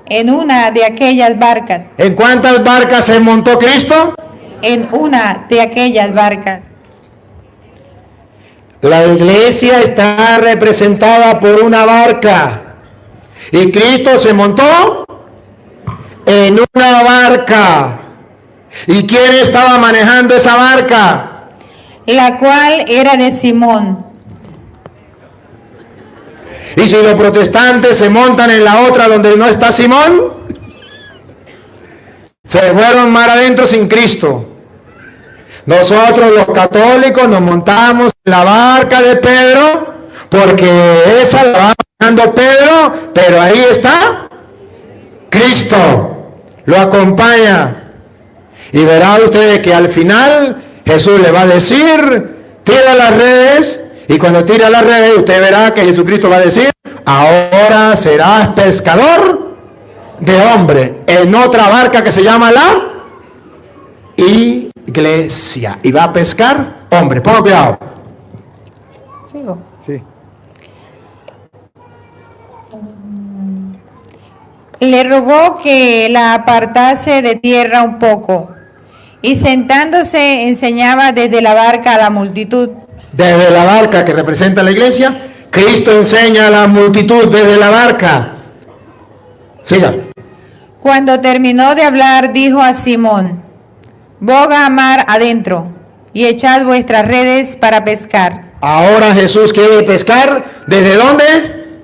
En una de aquellas barcas. ¿En cuántas barcas se montó Cristo? En una de aquellas barcas. La iglesia está representada por una barca. Y Cristo se montó en una barca. ¿Y quién estaba manejando esa barca? La cual era de Simón. Y si los protestantes se montan en la otra donde no está Simón, se fueron mar adentro sin Cristo. Nosotros los católicos nos montamos en la barca de Pedro, porque esa la va manejando Pedro, pero ahí está Cristo, lo acompaña. Y verán ustedes que al final Jesús le va a decir, tira las redes, y cuando tira las redes usted verá que Jesucristo va a decir, ahora serás pescador de hombre, en otra barca que se llama la iglesia, y va a pescar hombre. Ponga cuidado. ¿Sigo? Sí. Le rogó que la apartase de tierra un poco, y sentándose enseñaba desde la barca a la multitud. Desde la barca que representa la iglesia, Cristo enseña a la multitud desde la barca. Siga. Cuando terminó de hablar, dijo a Simón, boga a mar adentro y echad vuestras redes para pescar. Ahora Jesús quiere pescar. ¿Desde dónde?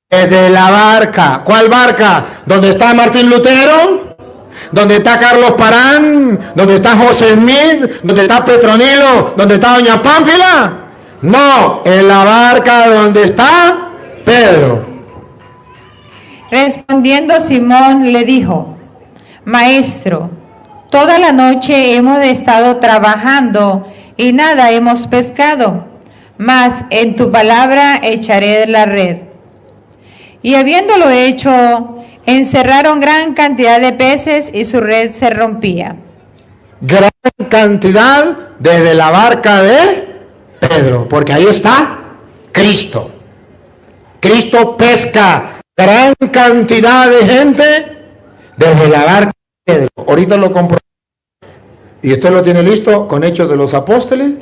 Desde la barca. ¿Cuál barca? ¿Donde está Martín Lutero? ¿Donde está Carlos Parán? ¿Donde está José Smith? ¿Donde está Petronilo? ¿Donde está Doña Pánfila? No, en la barca donde está Pedro. Respondiendo Simón le dijo, Maestro, toda la noche hemos estado trabajando y nada hemos pescado, mas en tu palabra echaré la red. Y habiéndolo hecho, encerraron gran cantidad de peces y su red se rompía. Gran cantidad desde la barca de Pedro, porque ahí está Cristo. Cristo pesca gran cantidad de gente desde la barca de Pedro. Ahorita lo compro. Y usted lo tiene listo con Hechos de los Apóstoles,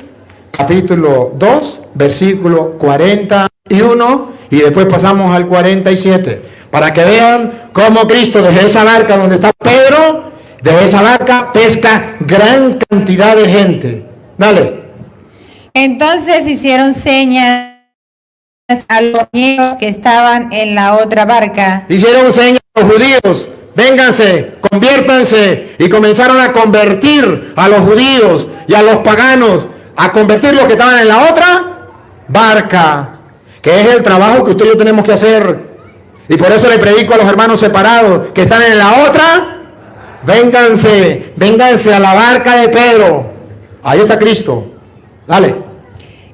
capítulo 2, versículo 41, y después pasamos al 47, para que vean cómo Cristo desde esa barca donde está Pedro, desde esa barca pesca gran cantidad de gente. Dale. Entonces hicieron señas a los compañeros que estaban en la otra barca. Hicieron señas a los judíos, vénganse, conviértanse, y comenzaron a convertir a los judíos y a los paganos, a convertir los que estaban en la otra barca, que es el trabajo que usted y yo tenemos que hacer. Y por eso le predico a los hermanos separados que están en la otra, vénganse a la barca de Pedro. Ahí está Cristo. Dale.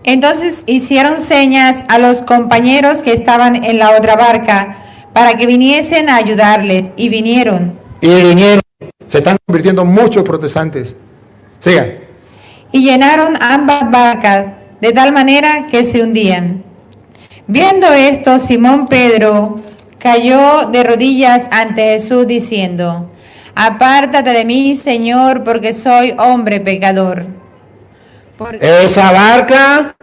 Entonces hicieron señas a los compañeros que estaban en la otra barca para que viniesen a ayudarles, y vinieron. Se están convirtiendo muchos protestantes. Siga. y llenaron ambas barcas de tal manera que se hundían. Viendo esto, Simón Pedro cayó de rodillas ante Jesús diciendo: apártate de mí, Señor, porque soy hombre pecador. Esa barca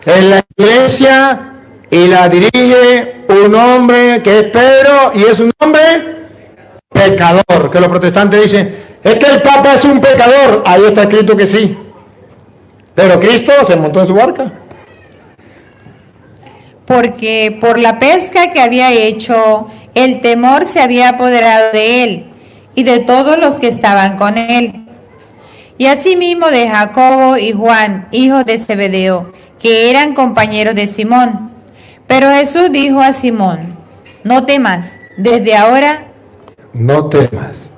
es la iglesia y la dirige un hombre que es Pedro y es un hombre pecador. Que los protestantes dicen, es que el Papa es un pecador. Ahí está escrito que sí. Pero Cristo se montó en su barca. Porque por la pesca que había hecho, el temor se había apoderado de él y de todos los que estaban con él. Y asimismo de Jacobo y Juan, hijos de Zebedeo, que eran compañeros de Simón. Pero Jesús dijo a Simón: no temas, desde ahora. No temas.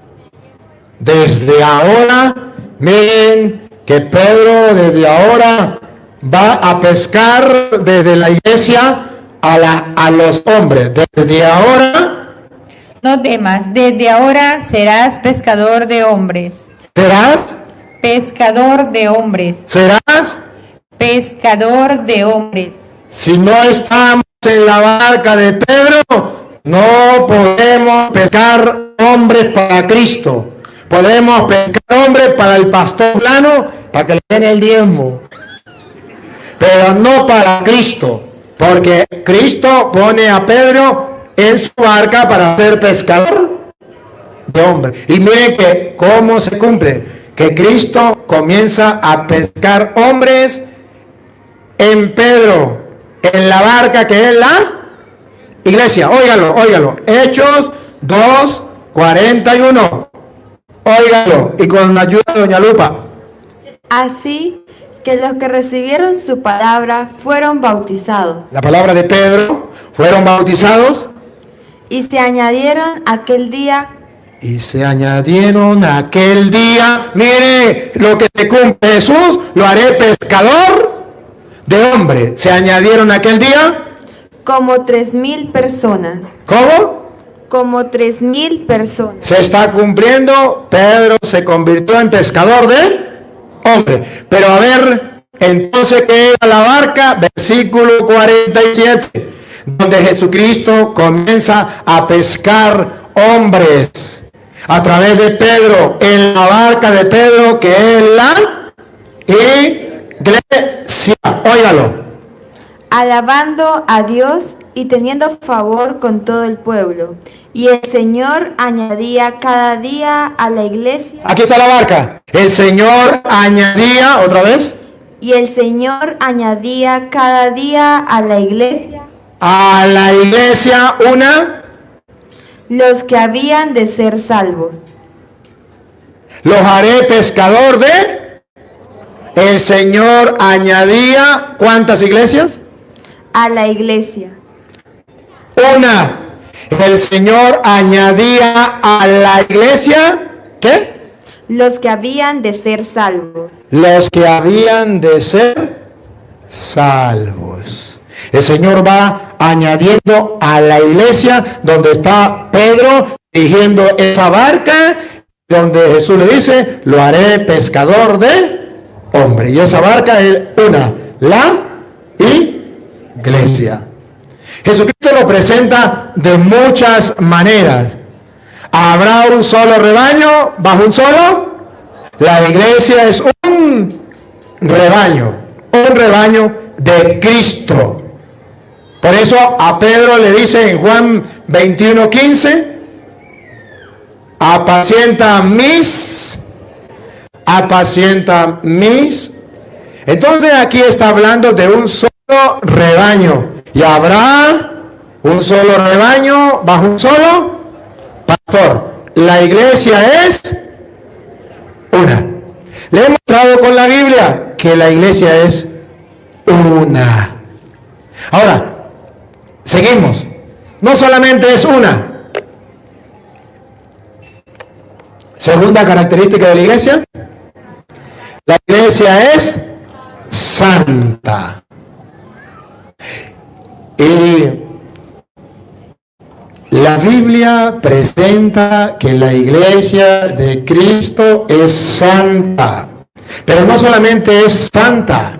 Desde ahora, miren que Pedro desde ahora va a pescar desde la iglesia a los hombres. Desde ahora. No temas, desde ahora serás pescador de hombres. ¿Serás? Pescador de hombres. ¿Serás? Pescador de hombres. Si no estamos en la barca de Pedro, no podemos pescar hombres para Cristo. Podemos pescar hombres para el pastor fulano, para que le den el diezmo. Pero no para Cristo, porque Cristo pone a Pedro en su barca para ser pescador de hombres. Y miren que cómo se cumple, que Cristo comienza a pescar hombres en Pedro, en la barca que es la iglesia. Óigalo. Hechos 2:41. Óigalo, y con la ayuda de doña Lupa. Así que los que recibieron su palabra fueron bautizados. La palabra de Pedro, fueron bautizados. Y se añadieron aquel día. Mire lo que se cumple. Jesús, lo haré pescador de hombres. Se añadieron aquel día. Como 3,000 personas. ¿Cómo? Como 3,000 personas. Se está cumpliendo. Pedro se convirtió en pescador de hombres. Pero a ver, entonces, ¿qué era la barca? Versículo 47, donde Jesucristo comienza a pescar hombres a través de Pedro, en la barca de Pedro, que es la iglesia. Óigalo. Alabando a Dios y teniendo favor con todo el pueblo. Y el Señor añadía cada día a la iglesia. Aquí está la barca. El Señor añadía, otra vez. Y el Señor añadía cada día a la iglesia. A la iglesia los que habían de ser salvos. Los haré pescador de. El Señor añadía, ¿cuántas iglesias? A la iglesia. El Señor añadía a la iglesia, ¿qué? Los que habían de ser salvos. Los que habían de ser salvos. El Señor va añadiendo a la iglesia donde está Pedro dirigiendo esa barca, donde Jesús le dice, lo haré pescador de hombres. Y esa barca es la iglesia. Jesucristo lo presenta de muchas maneras. ¿Habrá un solo rebaño bajo un solo? La iglesia es un rebaño de Cristo. Por eso a Pedro le dice en Juan 21:15, apacienta mis. Entonces aquí está hablando de un solo rebaño. Y habrá un solo rebaño bajo un solo pastor. La iglesia es una. Le he mostrado con la Biblia que la iglesia es una. Ahora, seguimos. No solamente es una. Segunda característica de la iglesia. La iglesia es santa. Y la Biblia presenta que la iglesia de Cristo es santa. Pero no solamente es santa,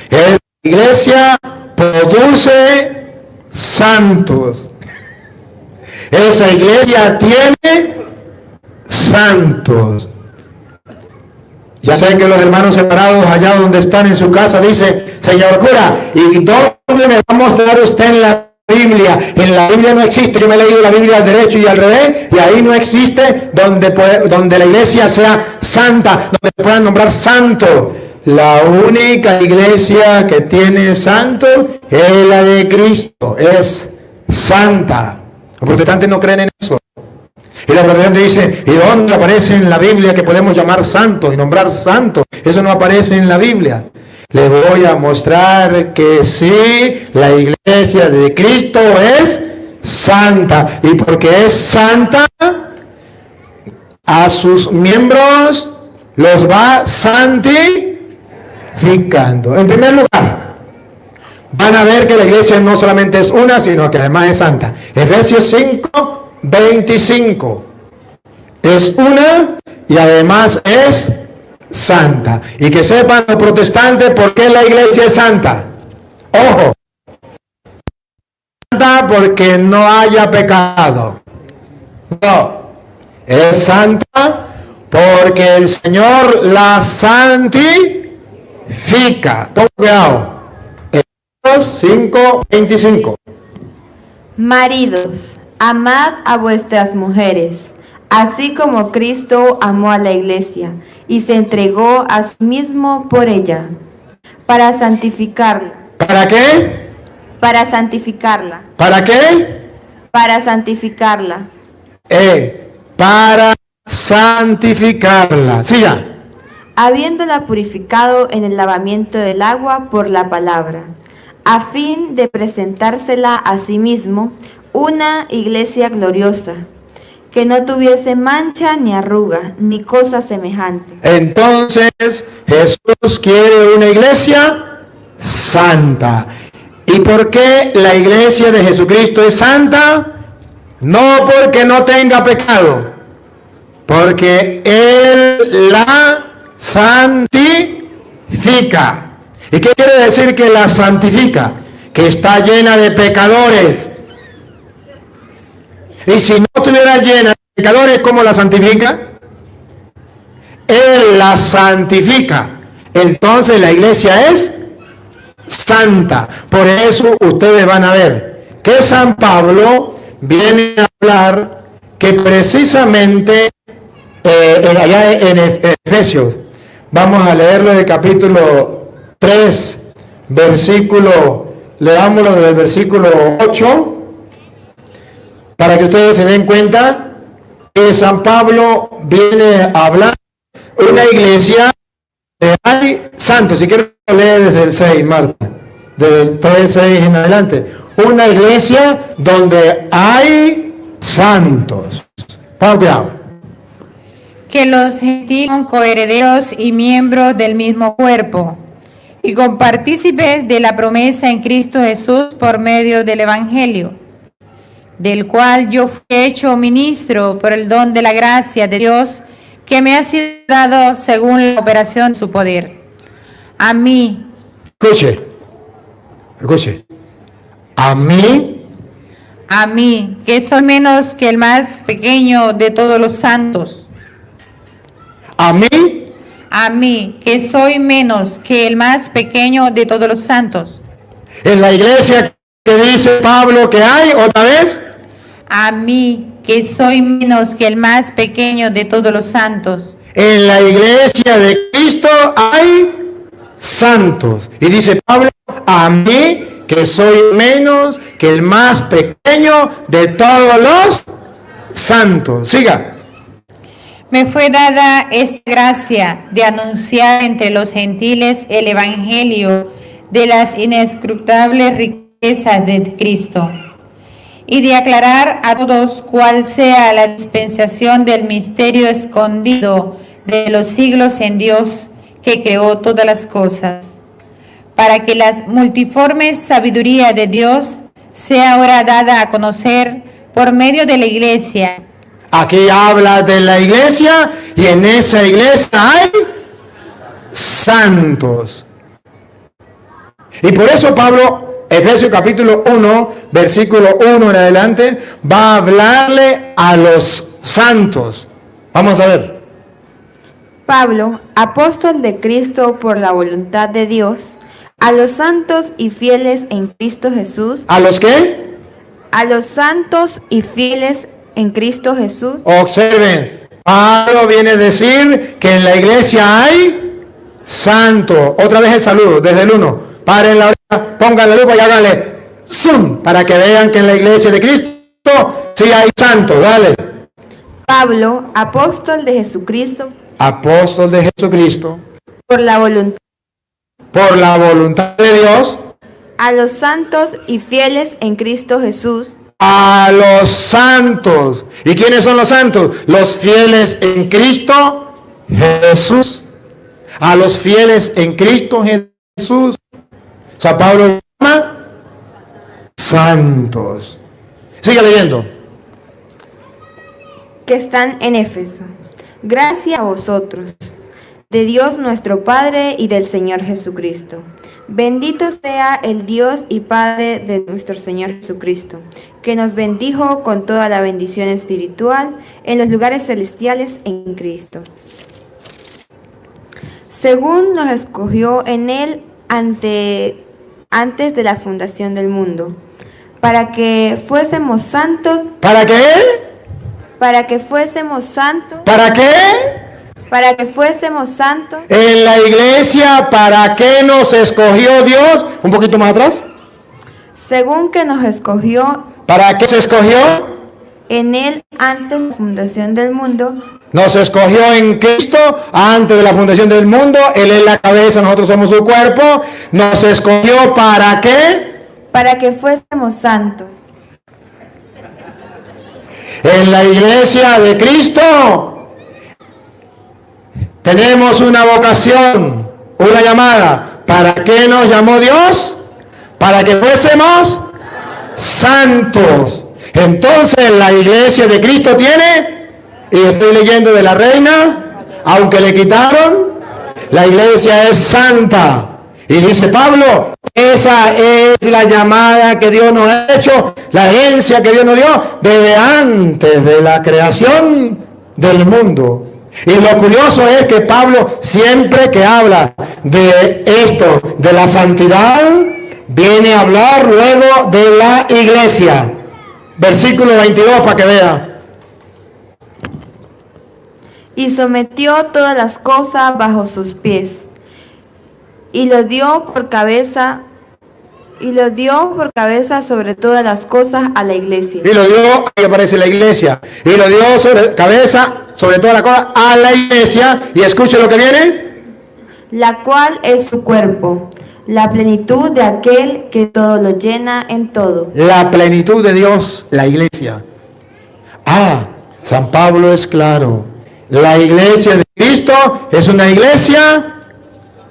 la iglesia produce santos. Esa iglesia tiene santos. Ya sé que los hermanos separados allá donde están en su casa dicen, señor cura, ¿y dónde me va a mostrar usted en la Biblia? En la Biblia no existe, yo me he leído la Biblia al derecho y al revés, y ahí no existe donde la iglesia sea santa, donde puedan nombrar santo. La única iglesia que tiene santo es la de Cristo, es santa. Los protestantes no creen en eso. Y los protestantes dicen, ¿y dónde aparece en la Biblia que podemos llamar santos y nombrar santos? Eso no aparece en la Biblia. Les voy a mostrar que sí, la iglesia de Cristo es santa. Y porque es santa, a sus miembros los va santificando. En primer lugar, van a ver que la iglesia no solamente es una, sino que además es santa. Efesios 5:25. Es una y además es santa. Y que sepan los protestantes por qué la iglesia es santa. Ojo. Santa porque no haya pecado. No. Es santa porque el Señor la santifica. Toma cuidado. Efesios 5:25. Maridos, amad a vuestras mujeres, así como Cristo amó a la iglesia y se entregó a sí mismo por ella, para santificarla. ¿Para qué? Para santificarla. ¿Para qué? Para santificarla. Para santificarla. Siga. Habiéndola purificado en el lavamiento del agua por la palabra, a fin de presentársela a sí mismo una iglesia gloriosa, que no tuviese mancha ni arruga, ni cosa semejante. Entonces Jesús quiere una iglesia santa. ¿Y por qué la iglesia de Jesucristo es santa? No porque no tenga pecado, porque Él la santifica. ¿Y qué quiere decir que la santifica? Que está llena de pecadores. Y si no estuviera llena de pecadores, ¿cómo la santifica? Él la santifica. Entonces la iglesia es santa. Por eso ustedes van a ver que San Pablo viene a hablar que precisamente allá en Efesios, vamos a leerlo del capítulo 3, versículo, leámoslo del versículo 8, para que ustedes se den cuenta que San Pablo viene a hablar de una iglesia de hay santos. Si quiero leer desde el 6, Marta, desde el 3:6 en adelante. Una iglesia donde hay santos. Pon cuidado. Que los gentiles son coherederos y miembros del mismo cuerpo, y compartícipes de la promesa en Cristo Jesús por medio del Evangelio, del cual yo fui hecho ministro por el don de la gracia de Dios que me ha sido dado según la operación de su poder. A mí. Escuche. A mí, que soy menos que el más pequeño de todos los santos. A mí, que soy menos que el más pequeño de todos los santos. En la iglesia que dice Pablo que hay, otra vez. A mí, que soy menos que el más pequeño de todos los santos. En la iglesia de Cristo hay santos. Y dice Pablo, a mí, que soy menos que el más pequeño de todos los santos. Siga. Me fue dada esta gracia de anunciar entre los gentiles el evangelio de las inescrutables riquezas de Cristo y de aclarar a todos cuál sea la dispensación del misterio escondido de los siglos en Dios que creó todas las cosas, para que la multiforme sabiduría de Dios sea ahora dada a conocer por medio de la iglesia. Aquí habla de la iglesia y en esa iglesia hay santos. Y por eso Pablo, Efesios capítulo 1, versículo 1 en adelante, va a hablarle a los santos. Vamos a ver. Pablo, apóstol de Cristo por la voluntad de Dios, a los santos y fieles en Cristo Jesús. ¿A los qué? A los santos y fieles en Cristo Jesús. Observen, Pablo viene a decir que en la iglesia hay santo. Otra vez el saludo, desde el 1. Paren la oreja, pongan la lupa y háganle zoom para que vean que en la iglesia de Cristo sí hay santo. Dale. Pablo, apóstol de Jesucristo Apóstol de Jesucristo por la voluntad, de Dios, a los santos y fieles en Cristo Jesús. a los santos. ¿Y quiénes son los santos? Los fieles en Cristo Jesús. A los fieles en Cristo Jesús. O sea, Pablo llama santos. Sigue leyendo. Que están en Éfeso. Gracias a vosotros, de Dios nuestro Padre y del Señor Jesucristo. Bendito sea el Dios y Padre de nuestro Señor Jesucristo, que nos bendijo con toda la bendición espiritual en los lugares celestiales en Cristo. Según nos escogió en Él antes de la fundación del mundo, para que fuésemos santos. ¿Para qué? Para que fuésemos santos. ¿Para qué? Para que fuésemos santos. En la iglesia, ¿para qué nos escogió Dios? Un poquito más atrás. Según que nos escogió. ¿Para qué se escogió? En Él antes de la fundación del mundo. Nos escogió en Cristo antes de la fundación del mundo. Él es la cabeza, nosotros somos su cuerpo. Nos escogió ¿para qué? Para que fuésemos santos. En la iglesia de Cristo tenemos una vocación, una llamada. ¿Para qué nos llamó Dios? Para que fuésemos santos. Entonces la iglesia de Cristo tiene, y estoy leyendo de la Reina, aunque le quitaron, la iglesia es santa. Y dice Pablo, esa es la llamada que Dios nos ha hecho, la herencia que Dios nos dio desde antes de la creación del mundo. Y lo curioso es que Pablo siempre que habla de esto, de la santidad, viene a hablar luego de la iglesia. Versículo 22 para que vea. Y sometió todas las cosas bajo sus pies. Y lo dio por cabeza sobre todas las cosas a la iglesia. Y lo dio, ahí aparece la iglesia. Y lo dio sobre cabeza, sobre todas las cosas, a la iglesia. Y escuche lo que viene. La cual es su cuerpo, la plenitud de aquel que todo lo llena en todo. La plenitud de Dios, la iglesia. San Pablo es claro. La iglesia de Cristo es una iglesia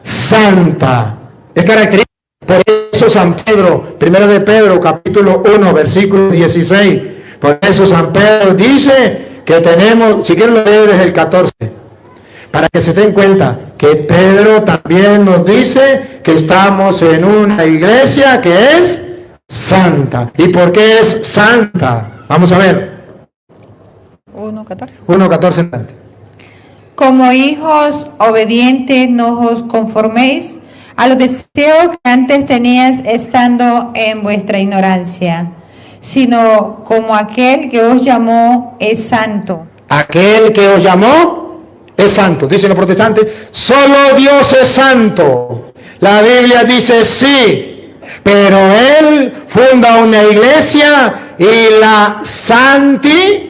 santa. Es característica. Por eso San Pedro, primero de Pedro, capítulo 1, versículo 16. Por eso San Pedro dice que tenemos, si quieren lo leo desde el 14, para que se den cuenta que Pedro también nos dice que estamos en una iglesia que es santa. ¿Y por qué es santa? Vamos a ver. 1:14. 1:14 en adelante. Como hijos obedientes, no os conforméis a los deseos que antes teníais estando en vuestra ignorancia, sino como aquel que os llamó es santo. Aquel que os llamó es santo. Dicen los protestantes, solo Dios es santo. La Biblia dice sí, pero Él funda una iglesia y la santifica.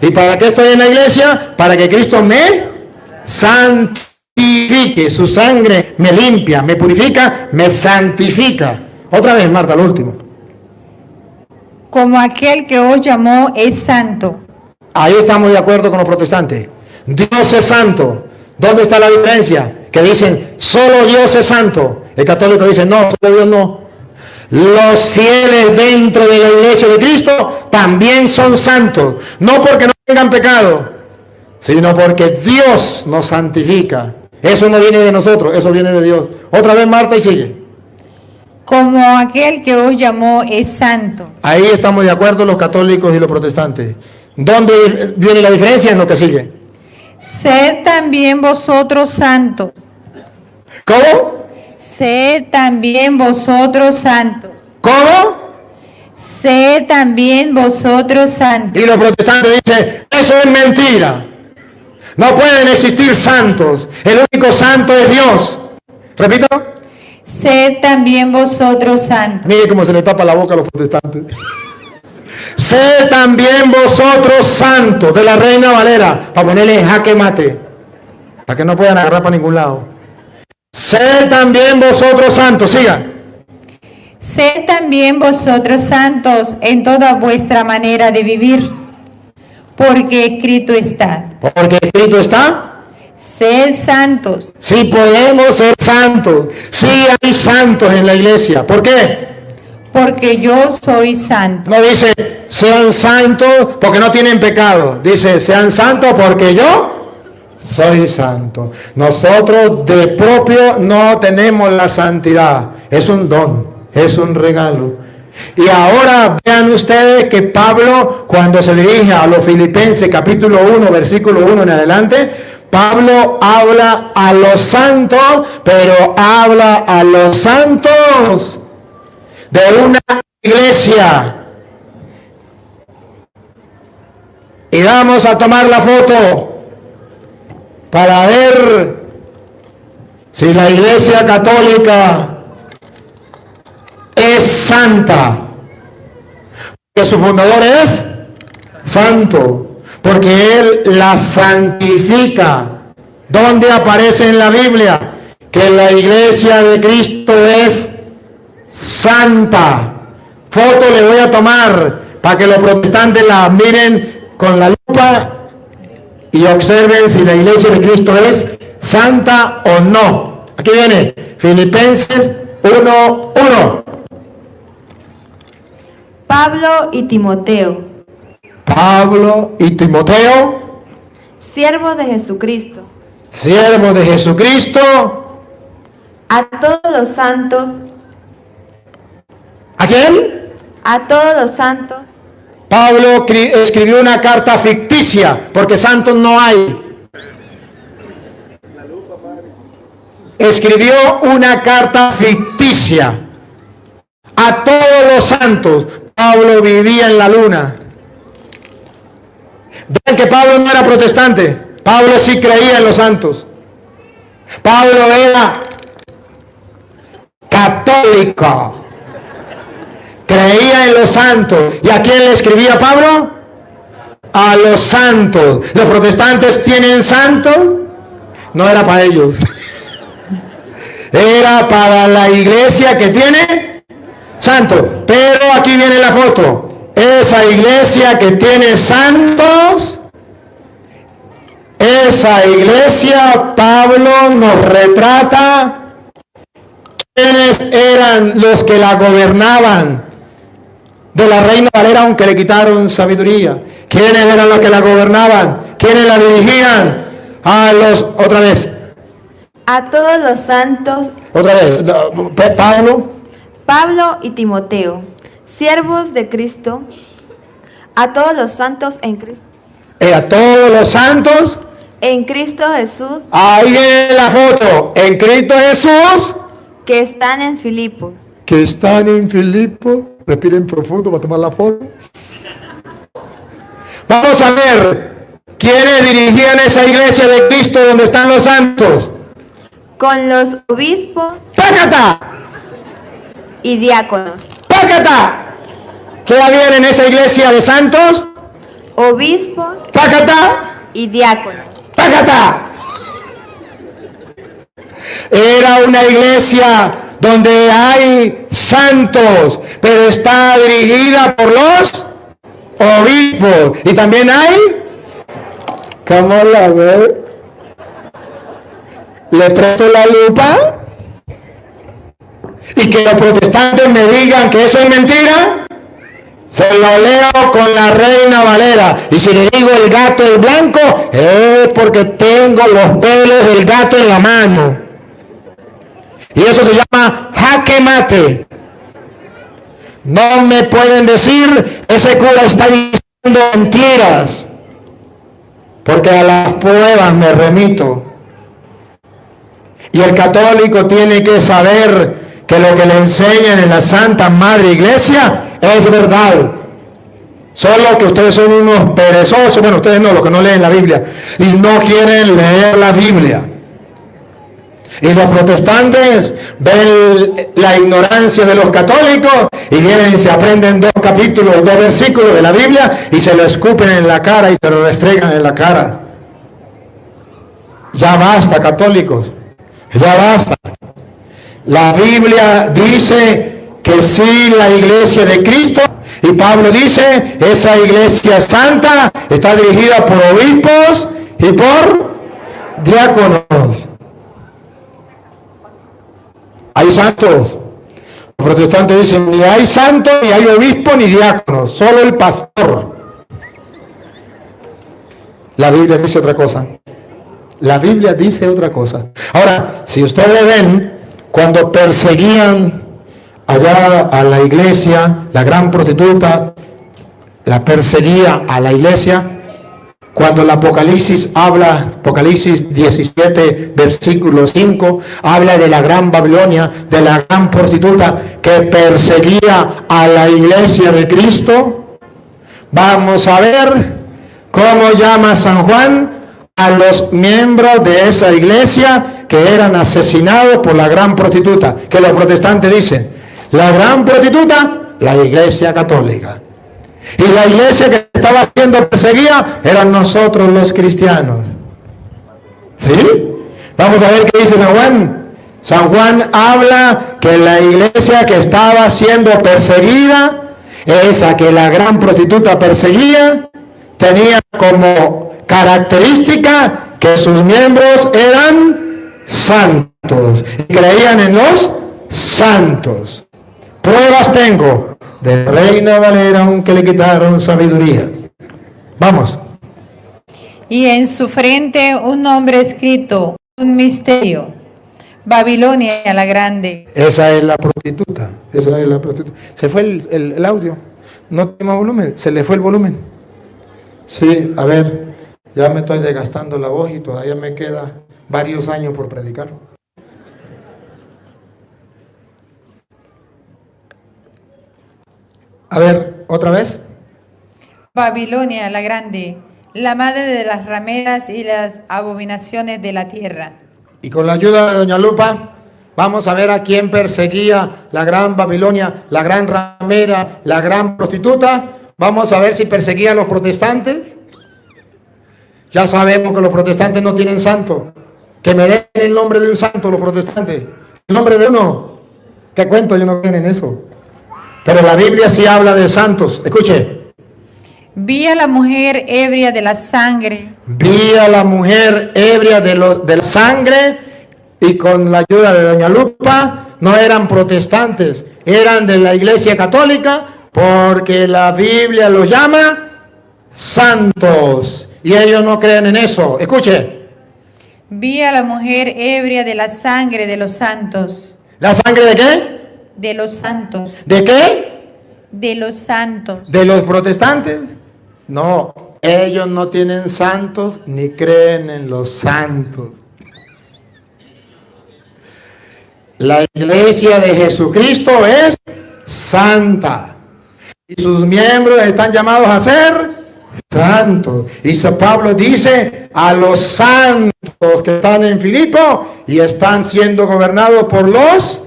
¿Y para qué estoy en la iglesia? Para que Cristo me santifique. Su sangre me limpia, me purifica, me santifica. Otra vez, Marta, lo último. Como aquel que os llamó es santo. Ahí estamos de acuerdo con los protestantes. Dios es santo. ¿Dónde está la diferencia? Que dicen, solo Dios es santo. El católico dice, no, solo Dios no. Los fieles dentro de la iglesia de Cristo también son santos. No porque no tengan pecado, sino porque Dios nos santifica. Eso no viene de nosotros, eso viene de Dios. Otra vez Marta y sigue. Como aquel que os llamó es santo. Ahí estamos de acuerdo los católicos y los protestantes. ¿Dónde viene la diferencia? En lo que sigue. Sed también vosotros santos. ¿Cómo? Sed también vosotros santos. ¿Cómo? Sed también vosotros santos. Y los protestantes dicen, eso es mentira. No pueden existir santos. El único santo es Dios. Repito. Sed también vosotros santos. Mire cómo se le tapa la boca a los protestantes. Sed también vosotros santos, de la Reina Valera, para ponerle en jaque mate, para que no puedan agarrar para ningún lado. Sed también vosotros santos, siga. Sed también vosotros santos en toda vuestra manera de vivir, porque escrito está. Porque escrito está. Sed santos. Sí podemos ser santos, sí hay santos en la iglesia. ¿Por qué? Porque yo soy santo. No dice, sean santos porque no tienen pecado. Dice, sean santos porque yo soy santo. Nosotros de propio no tenemos la santidad. Es un don, es un regalo. Y ahora vean ustedes que Pablo, cuando se dirige a los Filipenses, capítulo 1, versículo 1 en adelante, Pablo habla a los santos, pero habla a los santos de una iglesia. Y vamos a tomar la foto para ver si la iglesia católica es santa. Porque su fundador es santo, porque él la santifica. ¿Dónde aparece en la Biblia que la iglesia de Cristo es santa? Foto le voy a tomar para que los protestantes la miren con la lupa y observen si la iglesia de Cristo es santa o no. Aquí viene Filipenses 1:1. Pablo y Timoteo, Pablo y Timoteo, siervos de Jesucristo, siervos de Jesucristo. a todos los santos, ¿A quién? a todos los santos, Pablo escribió una carta ficticia, porque santos no hay. Escribió una carta ficticia a todos los santos. Pablo vivía en la luna. Vean que Pablo no era protestante. Pablo sí creía en los santos. Pablo era católico. Creía en los santos. ¿Y a quién le escribía Pablo? A los santos. ¿Los protestantes tienen santos? No era para ellos. Era para la iglesia que tiene santos. Pero aquí viene la foto. Esa iglesia que tiene santos, esa iglesia, Pablo nos retrata quiénes eran los que la gobernaban. De la Reina Valera, aunque le quitaron sabiduría. ¿Quiénes eran los que la gobernaban? ¿Quiénes la dirigían? Otra vez. a todos los santos, Otra vez. Pablo y Timoteo, siervos de Cristo, a todos los santos en Cristo. A todos los santos. En Cristo Jesús, Ahí viene la foto. En Cristo Jesús. que están en Filipos. Que están en Filipos. Respiren profundo para tomar la foto. Vamos a ver quiénes dirigían esa iglesia de Cristo donde están los santos. Con los obispos ¡Pácata! y diáconos. ¡Pácata! ¿Qué había en esa iglesia de santos? Obispos ¡Pácata! y diáconos. ¡Pácata! Era una iglesia donde hay santos, pero está dirigida por los obispos. Y también hay, ¿cómo la ve? ¿Le presto la lupa? Y que los protestantes me digan que eso es mentira. Se lo leo con la Reina Valera. Y si le digo el gato es blanco, es porque tengo los pelos del gato en la mano. Y eso se llama jaque mate. No me pueden decir, ese cura está diciendo mentiras. Porque a las pruebas me remito. Y el católico tiene que saber que lo que le enseñan en la Santa Madre Iglesia es verdad. Solo que ustedes son unos perezosos, bueno, ustedes no, los que no leen la Biblia, y no quieren leer la Biblia. Y los protestantes ven la ignorancia de los católicos y vienen y se aprenden 2 capítulos, 2 versículos de la Biblia y se lo escupen en la cara y se lo restregan en la cara. Ya basta, católicos, ya basta. La Biblia dice que sí, la iglesia de Cristo, y Pablo dice, esa iglesia santa está dirigida por obispos y por diáconos. Hay santos. Los protestantes dicen, ni hay santos, ni hay obispo, ni diáconos, solo el pastor. La Biblia dice otra cosa. La Biblia dice otra cosa. Ahora, si ustedes ven, cuando perseguían allá a la iglesia, la gran prostituta la perseguía a la iglesia, cuando el Apocalipsis habla, Apocalipsis 17, versículo 5, habla de la gran Babilonia, de la gran prostituta que perseguía a la iglesia de Cristo. Vamos a ver cómo llama San Juan a los miembros de esa iglesia que eran asesinados por la gran prostituta, que los protestantes dicen, la gran prostituta, la iglesia católica. Y la iglesia que estaba siendo perseguida eran nosotros los cristianos. ¿Sí? Vamos a ver qué dice San Juan. San Juan habla que la iglesia que estaba siendo perseguida, esa que la gran prostituta perseguía, tenía como característica que sus miembros eran santos y creían en los santos. Pruebas tengo de Reina Valera, aunque le quitaron sabiduría. Vamos. Y en su frente un nombre escrito, un misterio, Babilonia la Grande. Esa es la prostituta. Esa es la prostituta. Se fue el audio. No tenemos volumen. Se le fue el volumen. Sí, a ver. Ya me estoy desgastando la voz y todavía me queda varios años por predicar. A ver, otra vez. Babilonia la Grande, la madre de las rameras y las abominaciones de la tierra. Y con la ayuda de doña Lupa, vamos a ver a quién perseguía la gran Babilonia, la gran ramera, la gran prostituta. Vamos a ver si perseguía a los protestantes. Ya sabemos que los protestantes no tienen santo. Que me den el nombre de un santo los protestantes. El nombre de uno. ¿Qué cuento? Yo no creo en eso. Pero la Biblia sí habla de santos. Escuche. Vi a la mujer ebria de la sangre. Vi a la mujer ebria de la sangre, y con la ayuda de doña Lupa, no eran protestantes, eran de la iglesia católica, porque la Biblia los llama santos. Y ellos no creen en eso. Escuche. Vi a la mujer ebria de la sangre de los santos. ¿La sangre de qué? De los santos. ¿De qué? De los santos. ¿De los protestantes? No, ellos no tienen santos ni creen en los santos. La iglesia de Jesucristo es santa. Y sus miembros están llamados a ser santos. Y San Pablo dice a los santos que están en Filipo y están siendo gobernados por los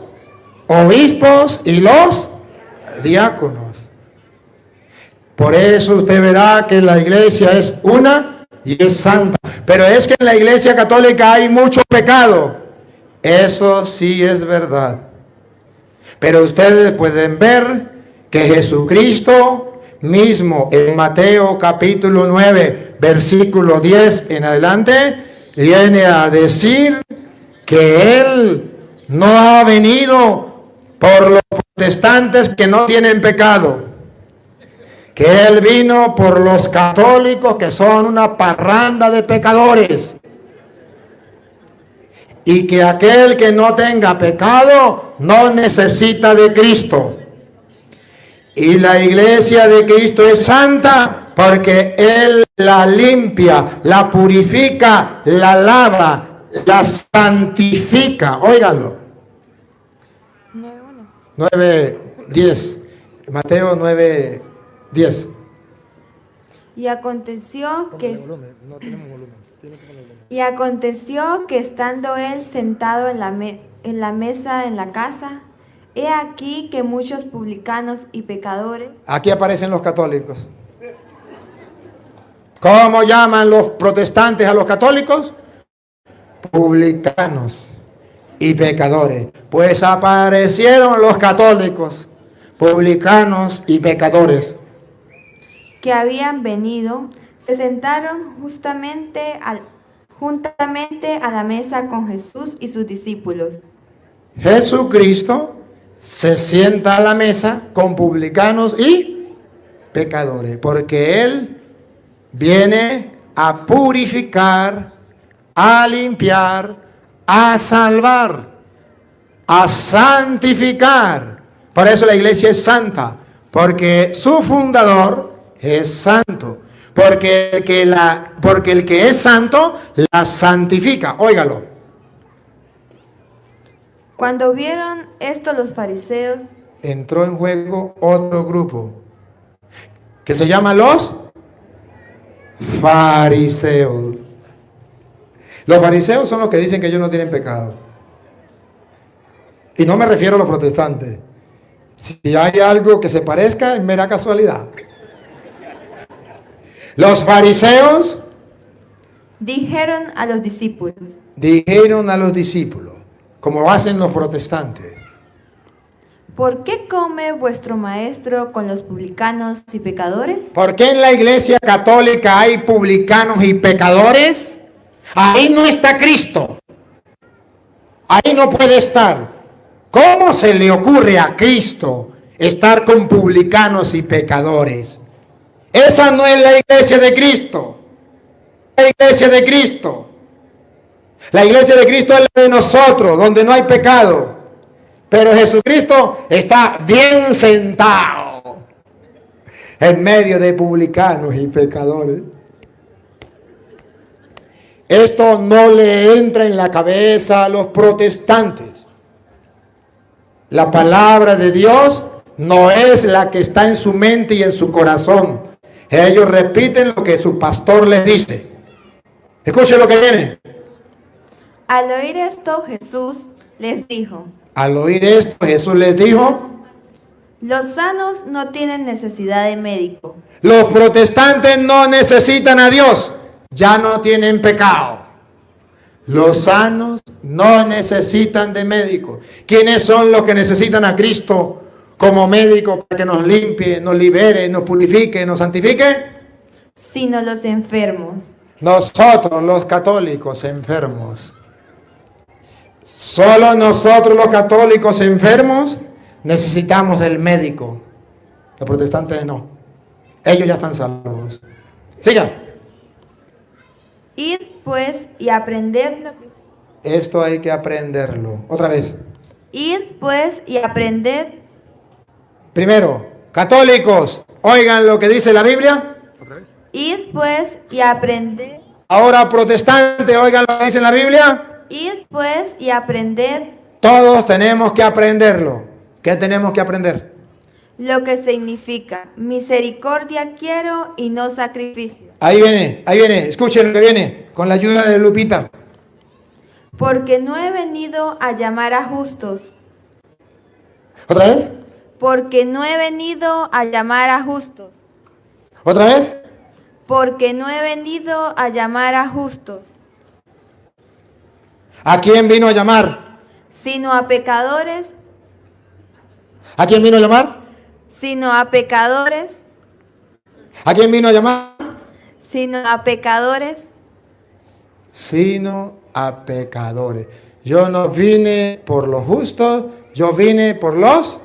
obispos y los diáconos. Por eso usted verá que la iglesia es una y es santa. Pero es que en la iglesia católica hay mucho pecado. Eso sí es verdad. Pero ustedes pueden ver que Jesucristo mismo en Mateo capítulo 9, versículo 10 en adelante, viene a decir que Él no ha venido por los protestantes que no tienen pecado, que Él vino por los católicos que son una parranda de pecadores. Y que aquel que no tenga pecado no necesita de Cristo. Y la iglesia de Cristo es santa porque Él la limpia, la purifica, la lava, la santifica. Óigalo. 9:10. Mateo 9:10. Y aconteció que estando él sentado en la mesa en la casa, he aquí que muchos publicanos y pecadores. Aquí aparecen los católicos. ¿Cómo llaman los protestantes a los católicos? Publicanos y pecadores. Pues aparecieron los católicos, publicanos y pecadores, que habían venido, se sentaron juntamente a la mesa con Jesús y sus discípulos. Jesucristo se sienta a la mesa con publicanos y pecadores, porque Él viene a purificar, a limpiar, a salvar, a santificar. Por eso la iglesia es santa, porque su fundador es santo. Porque el que es santo la santifica. Óigalo. Cuando vieron esto los fariseos, entró en juego otro grupo que se llama los fariseos. Los fariseos son los que dicen que ellos no tienen pecado. Y no me refiero a los protestantes. Si hay algo que se parezca, es mera casualidad. Los fariseos dijeron a los discípulos, como hacen los protestantes: ¿por qué come vuestro maestro con los publicanos y pecadores? ¿Por qué en la iglesia católica hay publicanos y pecadores? Ahí no está Cristo. Ahí no puede estar. ¿Cómo se le ocurre a Cristo estar con publicanos y pecadores? Esa no es la iglesia de Cristo. La iglesia de Cristo. La iglesia de Cristo es la de nosotros, donde no hay pecado. Pero Jesucristo está bien sentado en medio de publicanos y pecadores. Esto no le entra en la cabeza a los protestantes. La palabra de Dios no es la que está en su mente y en su corazón. Ellos repiten lo que su pastor les dice. Escuchen lo que viene. Al oír esto, Jesús les dijo. Al oír esto, Jesús les dijo: los sanos no tienen necesidad de médico. Los protestantes no necesitan a Dios, ya no tienen pecado. Los sanos no necesitan de médico. ¿Quiénes son los que necesitan a Cristo como médico para que nos limpie, nos libere, nos purifique, nos santifique? Sino los enfermos. Nosotros los católicos enfermos. Solo nosotros los católicos enfermos necesitamos del médico. Los protestantes no. Ellos ya están salvos. Siga. Id pues y aprended lo que... Esto hay que aprenderlo. Otra vez. Id pues y aprended. Primero, católicos, oigan lo que dice la Biblia. ¿Otra vez? Id pues y aprended. Ahora, protestantes, oigan lo que dice la Biblia. Id pues y aprended. Todos tenemos que aprenderlo. ¿Qué tenemos que aprender? Lo que significa misericordia quiero y no sacrificio. Ahí viene, escuchen lo que viene, con la ayuda de Lupita. Porque no he venido a llamar a justos. ¿Otra vez? Porque no he venido a llamar a justos. ¿Otra vez? Porque no he venido a llamar a justos. ¿A quién vino a llamar? Sino a pecadores. ¿A quién vino a llamar? Sino a pecadores. ¿A quién vino a llamar? Sino a pecadores. Sino a pecadores. Yo no vine por los justos, yo vine por los